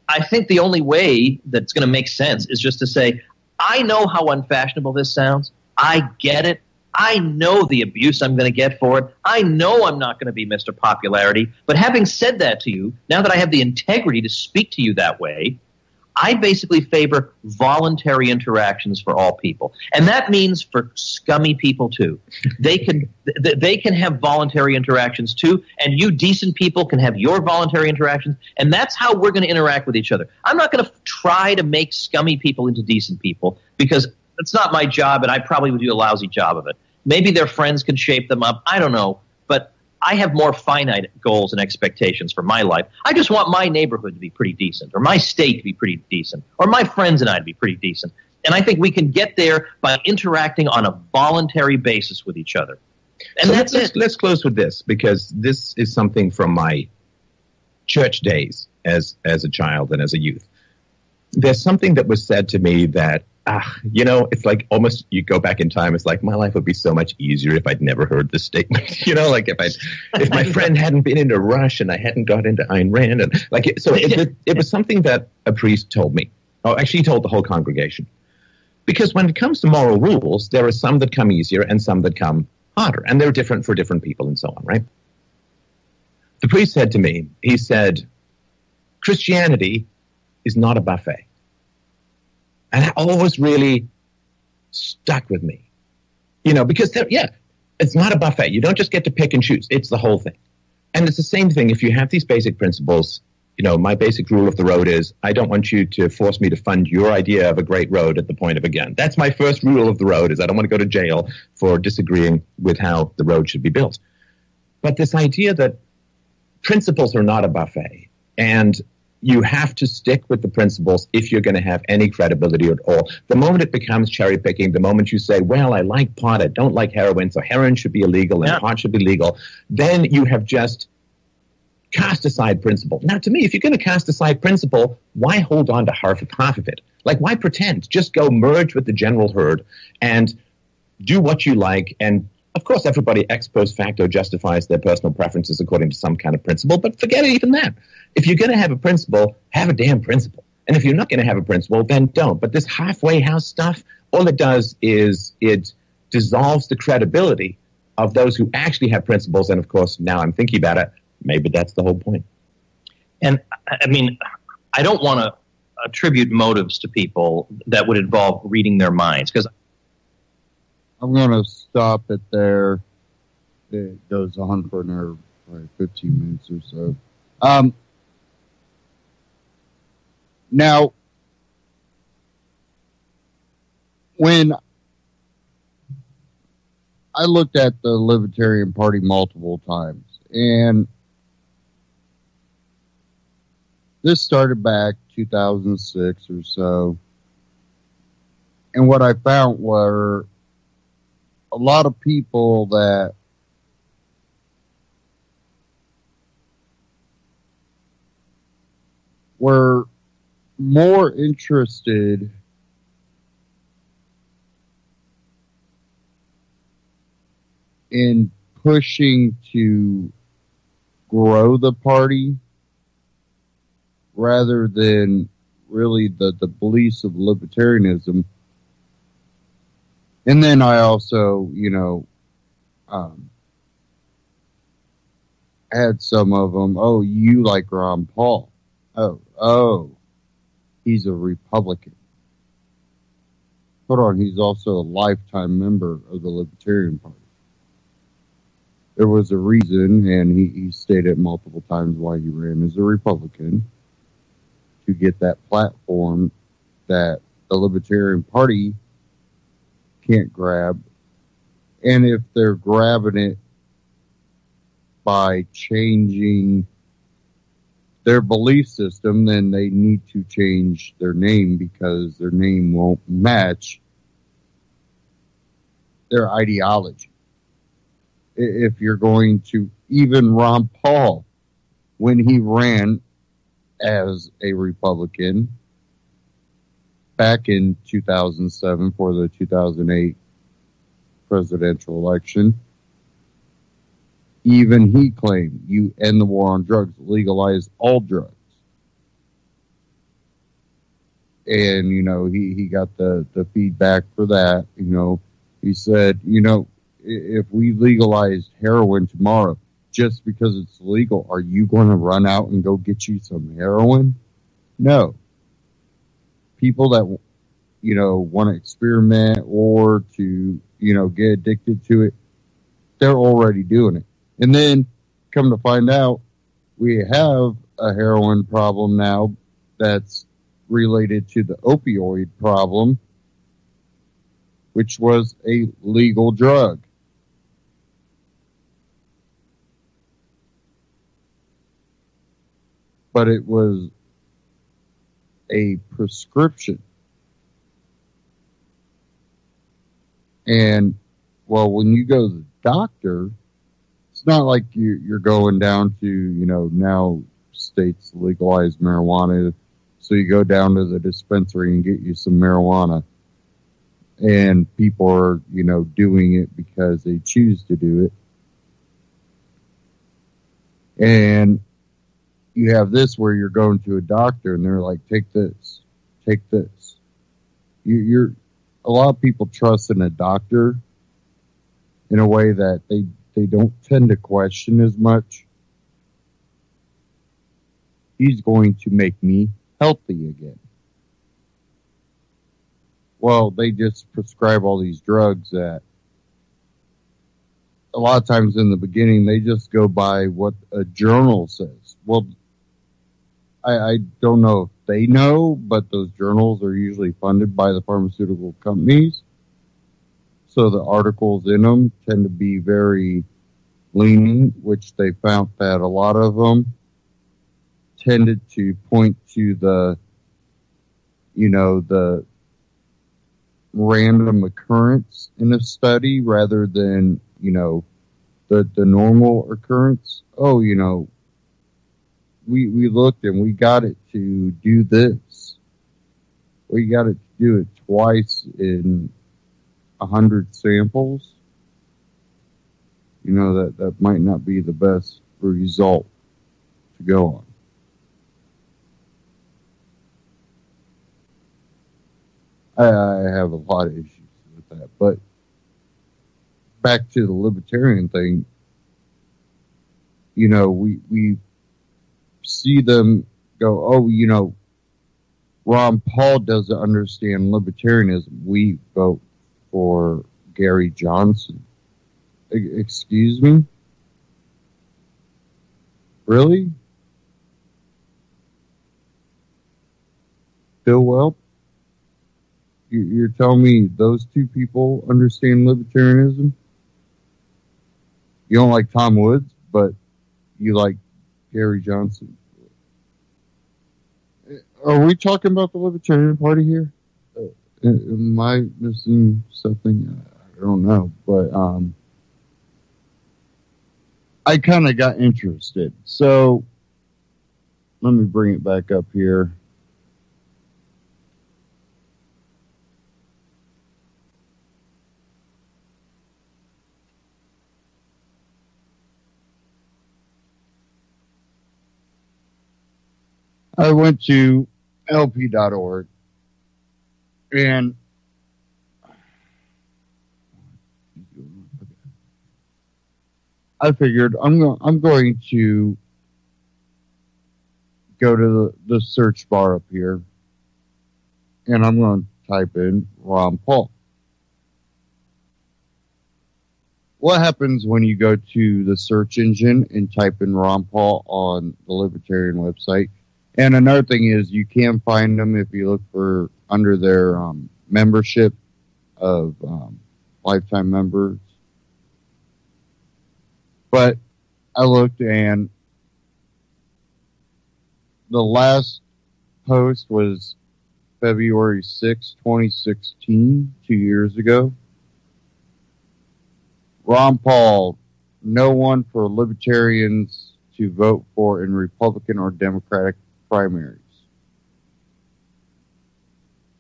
I think the only way that's going to make sense is just to say, I know how unfashionable this sounds. I get it. I know the abuse I'm going to get for it. I know I'm not going to be Mr. Popularity. But having said that to you, now that I have the integrity to speak to you that way, I basically favor voluntary interactions for all people. And that means for scummy people too. They can have voluntary interactions too, and you decent people can have your voluntary interactions, and that's how we're going to interact with each other. I'm not going to try to make scummy people into decent people, because it's not my job, and I probably would do a lousy job of it. Maybe their friends can shape them up. I don't know. But I have more finite goals and expectations for my life. I just want my neighborhood to be pretty decent, or my state to be pretty decent, or my friends and I to be pretty decent. And I think we can get there by interacting on a voluntary basis with each other. And so let's close with this, because this is something from my church days as a child and as a youth. There's something that was said to me that, it's like almost you go back in time. It's like my life would be so much easier if I'd never heard this statement. Like if my friend hadn't been into Rush and I hadn't got into Ayn Rand, and it was something that a priest told me. Oh, actually, he told the whole congregation. Because when it comes to moral rules, there are some that come easier and some that come harder, and they're different for different people and so on, right? The priest said to me, he said, Christianity is not a buffet. And that always really stuck with me, because it's not a buffet. You don't just get to pick and choose. It's the whole thing. And it's the same thing if you have these basic principles. My basic rule of the road is I don't want you to force me to fund your idea of a great road at the point of a gun. That's my first rule of the road, is I don't want to go to jail for disagreeing with how the road should be built. But this idea that principles are not a buffet, and you have to stick with the principles if you're going to have any credibility at all. The moment it becomes cherry picking, the moment you say, well, I like pot, I don't like heroin, so heroin should be illegal and pot should be legal, then you have just cast aside principle. Now, to me, if you're going to cast aside principle, why hold on to half of it? Like, why pretend? Just go merge with the general herd and do what you like. And of course, everybody ex post facto justifies their personal preferences according to some kind of principle, but forget even that. If you're going to have a principle, have a damn principle. And if you're not going to have a principle, then don't. But this halfway house stuff, all it does is it dissolves the credibility of those who actually have principles. And of course, now I'm thinking about it, maybe that's the whole point. And I mean, I don't want to attribute motives to people that would involve reading their minds, because I'm going to stop it there. It goes on for another 15 minutes or so. Now, when I looked at the Libertarian Party multiple times, and this started back 2006 or so, and what I found were a lot of people that were more interested in pushing to grow the party rather than really the beliefs of libertarianism. And then I also, had some of them, oh, you like Ron Paul. Oh, he's a Republican. Hold on, he's also a lifetime member of the Libertarian Party. There was a reason, and he stated multiple times why he ran as a Republican, to get that platform that the Libertarian Party can't grab. And if they're grabbing it by changing their belief system, then they need to change their name because their name won't match their ideology. If you're going to, even Ron Paul, when he ran as a Republican back in 2007 for the 2008 presidential election, even he claimed, you end the war on drugs, legalize all drugs. And, he got the feedback for that. He said, if we legalized heroin tomorrow, just because it's legal, are you going to run out and go get you some heroin? No. People that, want to experiment or to, get addicted to it, they're already doing it. And then come to find out, we have a heroin problem now that's related to the opioid problem, which was a legal drug. But it was a prescription. And, well, when you go to the doctor, it's not like you're going down to, now states legalize marijuana. So you go down to the dispensary and get you some marijuana. And people are, doing it because they choose to do it. And you have this where you're going to a doctor and they're like, take this, take this. A lot of people trust in a doctor in a way that they don't tend to question as much. He's going to make me healthy again. Well, they just prescribe all these drugs that a lot of times in the beginning, they just go by what a journal says. Well, I don't know if they know, but those journals are usually funded by the pharmaceutical companies. So the articles in them tend to be very leaning, which they found that a lot of them tended to point to the random occurrence in a study rather than, the normal occurrence. Oh, we looked and we got it to do this. We got it to do it twice in 100 samples. That might not be the best result to go on. I have a lot of issues with that. But back to the libertarian thing, we see them go, oh, Ron Paul doesn't understand libertarianism. We vote for Gary Johnson. Excuse me? Really? Bill Weld? You're telling me those two people understand libertarianism? You don't like Tom Woods, but you like Gary Johnson. Are we talking about the Libertarian Party here? Am I missing something? I don't know, but I kind of got interested. So let me bring it back up here. I went to lp.org and I figured I'm going to go to the search bar up here and I'm going to type in Ron Paul. What happens when you go to the search engine and type in Ron Paul on the Libertarian website? And another thing is you can find them if you look for under their membership of lifetime members. But I looked and the last post was February 6, 2016, 2 years ago. Ron Paul, no one for libertarians to vote for in Republican or Democratic primaries.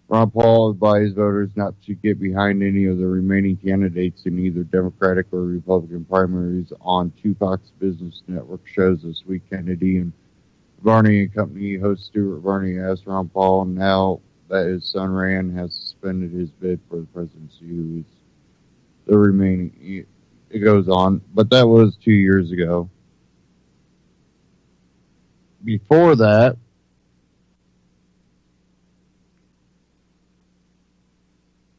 Ron Paul advised voters not to get behind any of the remaining candidates in either Democratic or Republican primaries on two Fox Business Network shows this week. Kennedy and Varney and Company host Stuart Varney asked Ron Paul now that his son Rand has suspended his bid for the presidency, who is the remaining. It goes on, but that was 2 years ago. Before that,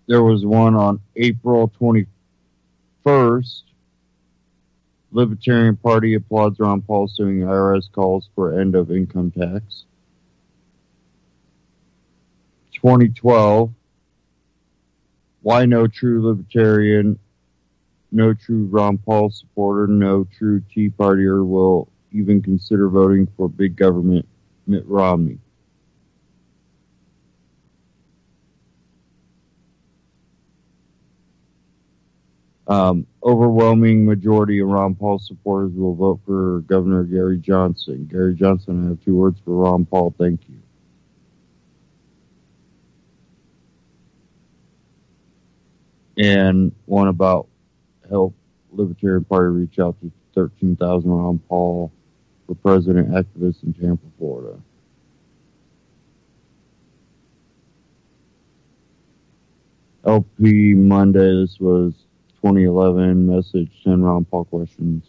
there was one on April 21st. Libertarian Party applauds Ron Paul suing IRS calls for end of income tax. 2012. Why no true libertarian, no true Ron Paul supporter, no true Tea Partier will even consider voting for big government Mitt Romney. Overwhelming majority of Ron Paul supporters will vote for Governor Gary Johnson. Gary Johnson, I have 2 words for Ron Paul. Thank you. And one about help Libertarian Party reach out to 13,000 Ron Paul for president activists in Tampa, Florida. LP Monday, this was 2011, message 10 Ron Paul questions.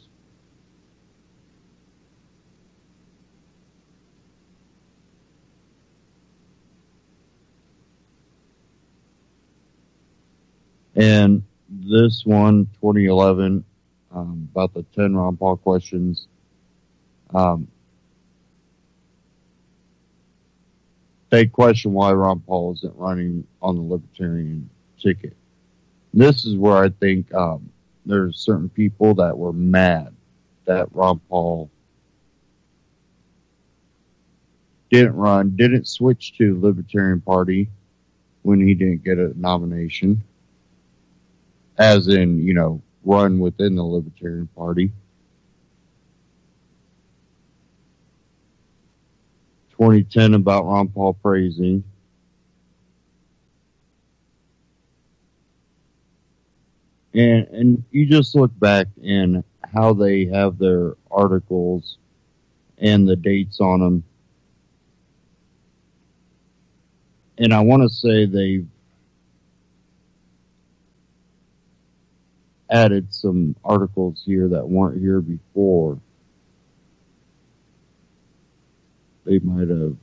And this one, 2011, about the 10 Ron Paul questions. They question why Ron Paul isn't running on the Libertarian ticket. This is where I think there's certain people that were mad that Ron Paul didn't switch to the Libertarian Party when he didn't get a nomination. As in, run within the Libertarian Party. 2010 about Ron Paul praising. And you just look back in how they have their articles and the dates on them. And I want to say they've added some articles here that weren't here before. They might have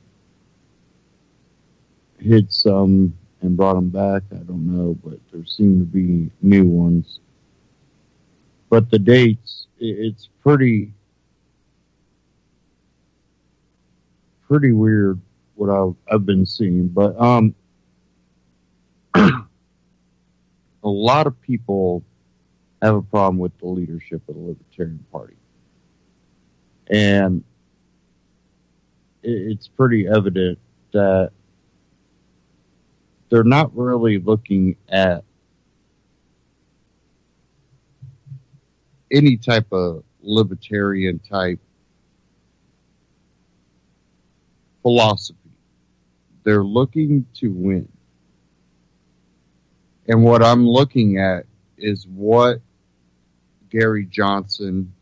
hid some and brought them back. I don't know, but there seem to be new ones. But the dates, it's pretty weird what I've been seeing. But a lot of people have a problem with the leadership of the Libertarian Party. And it's pretty evident that they're not really looking at any type of libertarian type philosophy. They're looking to win. And what I'm looking at is what Gary Johnson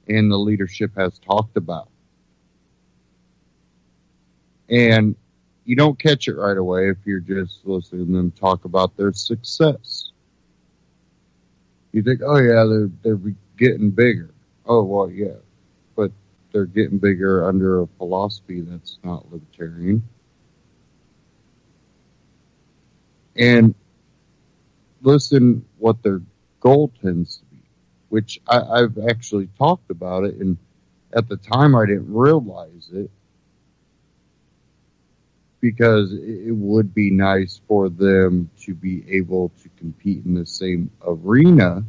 and the leadership has talked about. And you don't catch it right away if you're just listening to them talk about their success. You think, oh yeah, they're getting bigger. Oh, well, yeah. But they're getting bigger under a philosophy that's not libertarian. And listen what their goal tends to be, which I've actually talked about it, and at the time I didn't realize it, because it would be nice for them to be able to compete in the same arena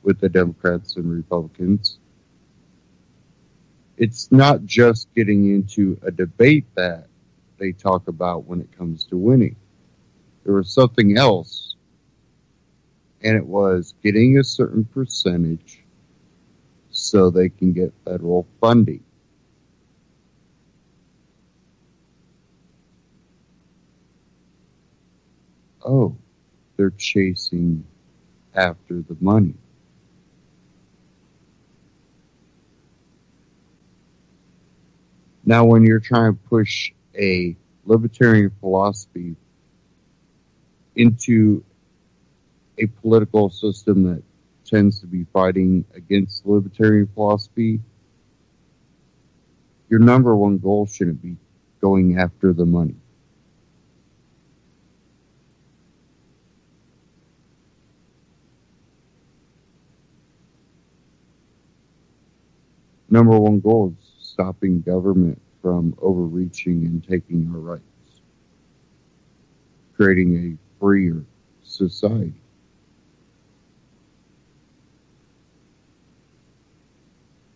with the Democrats and Republicans. It's not just getting into a debate that they talk about when it comes to winning. There was something else, and it was getting a certain percentage so they can get federal funding. Oh, they're chasing after the money. Now, when you're trying to push a libertarian philosophy into a political system that tends to be fighting against libertarian philosophy, your number one goal shouldn't be going after the money. Number one goal is stopping government from overreaching and taking our rights, creating a freer society.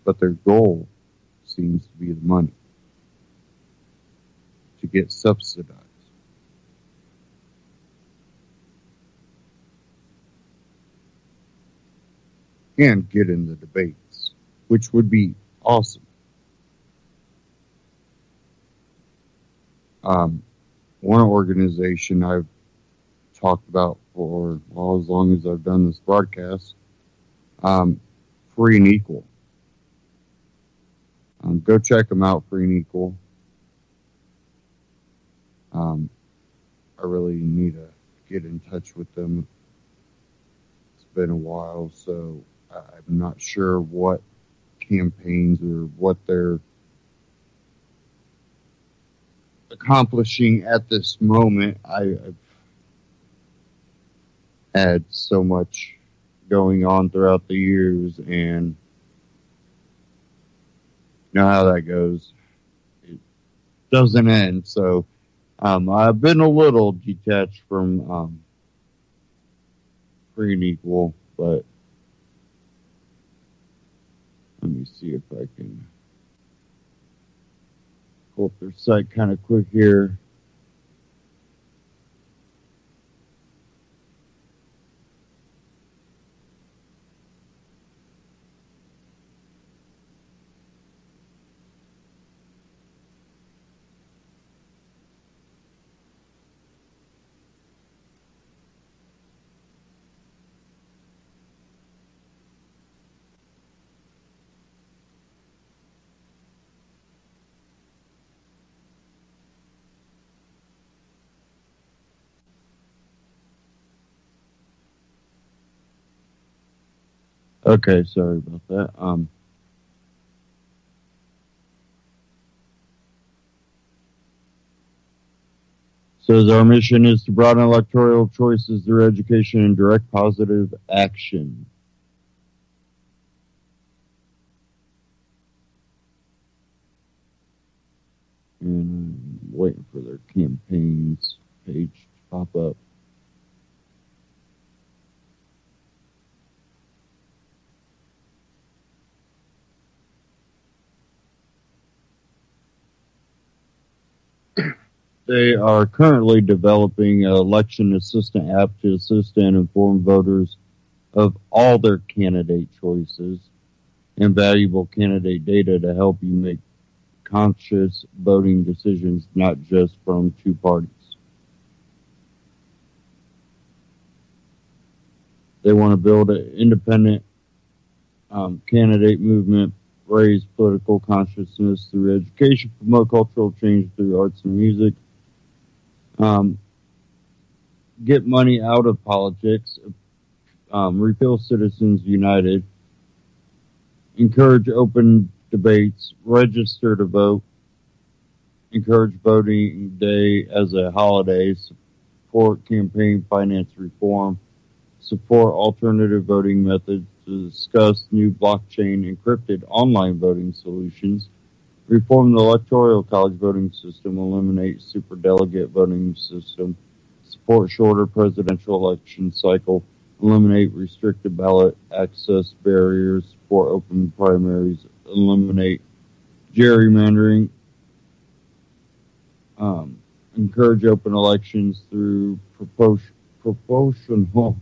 But their goal seems to be the money, to get subsidized. And get in the debates, which would be awesome. One organization I've talked about for, well, as long as I've done this broadcast, Free and Equal. Go check them out, Free and Equal. I really need to get in touch with them. It's been a while, so I'm not sure what campaigns or what they're accomplishing at this moment. I've had so much going on throughout the years, and you know how that goes. It doesn't end. So I've been a little detached from Free and Equal, but let me see if I can pull up their site kind of quick here. Okay, sorry about that. Says our mission is to broaden electoral choices through education and direct positive action. And I'm waiting for their campaigns page to pop up. They are currently developing an election assistant app to assist and inform voters of all their candidate choices and valuable candidate data to help you make conscious voting decisions, not just from two parties. They want to build an independent candidate movement, raise political consciousness through education, promote cultural change through arts and music, get money out of politics, repeal Citizens United, encourage open debates, register to vote, encourage voting day as a holiday, support campaign finance reform, support alternative voting methods to discuss new blockchain encrypted online voting solutions, reform the electoral college voting system, eliminate superdelegate voting system, support shorter presidential election cycle, eliminate restricted ballot access barriers, support open primaries, eliminate gerrymandering, encourage open elections through proportional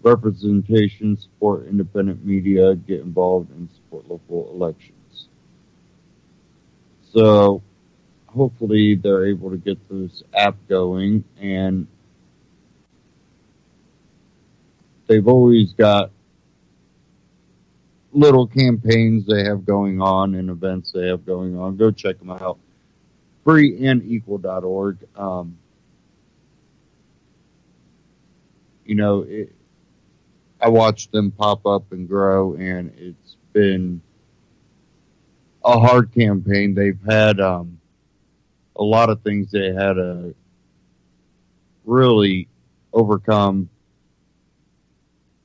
representation, support independent media, get involved, and support local elections. So hopefully they're able to get this app going, and they've always got little campaigns they have going on and events they have going on. Go check them out. freeandequal.org. I watched them pop up and grow, and it's been a hard campaign. They've had a lot of things they had to really overcome,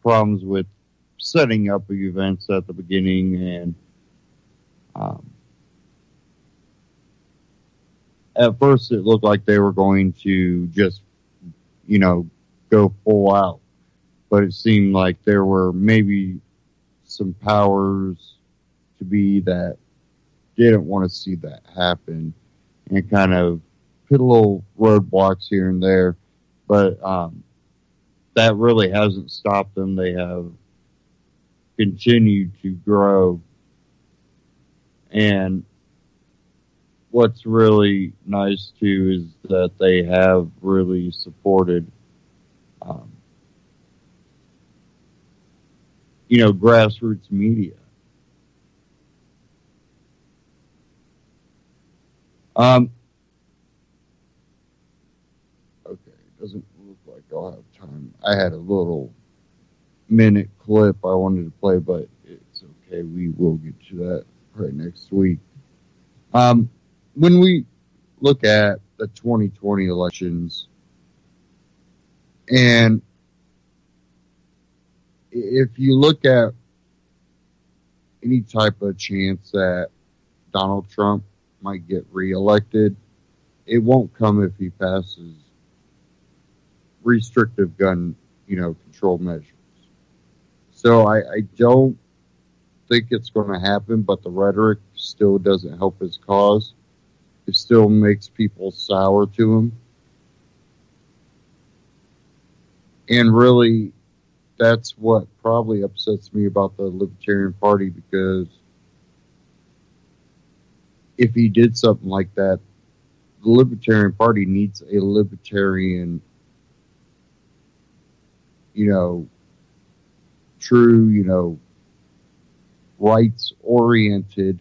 problems with setting up events at the beginning, and at first it looked like they were going to just, go full out. But it seemed like there were maybe some powers to be that didn't want to see that happen and kind of put little roadblocks here and there. But that really hasn't stopped them. They have continued to grow. And what's really nice, too, is that they have really supported grassroots media. Okay, it doesn't look like I'll have time. I had a little minute clip I wanted to play, but it's okay. We will get to that right next week. When we look at the 2020 elections, and if you look at any type of chance that Donald Trump might get reelected, it won't come if he passes restrictive gun, control measures. So I don't think it's going to happen, but the rhetoric still doesn't help his cause. It still makes people sour to him. And really, that's what probably upsets me about the Libertarian Party, because if he did something like that, the Libertarian Party needs a libertarian, true, rights-oriented,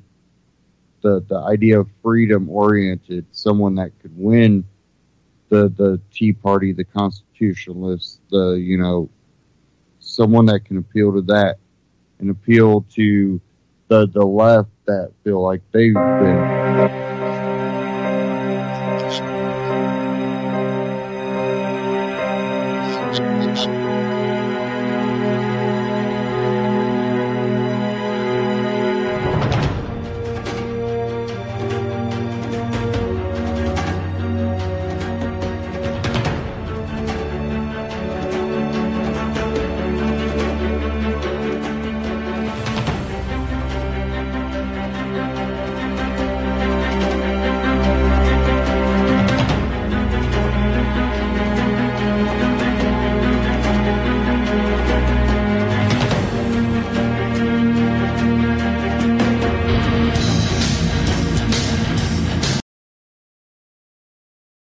the idea of freedom-oriented, someone that could win the Tea Party, the Constitutionalists, someone that can appeal to that and appeal to the left that feel like they've been.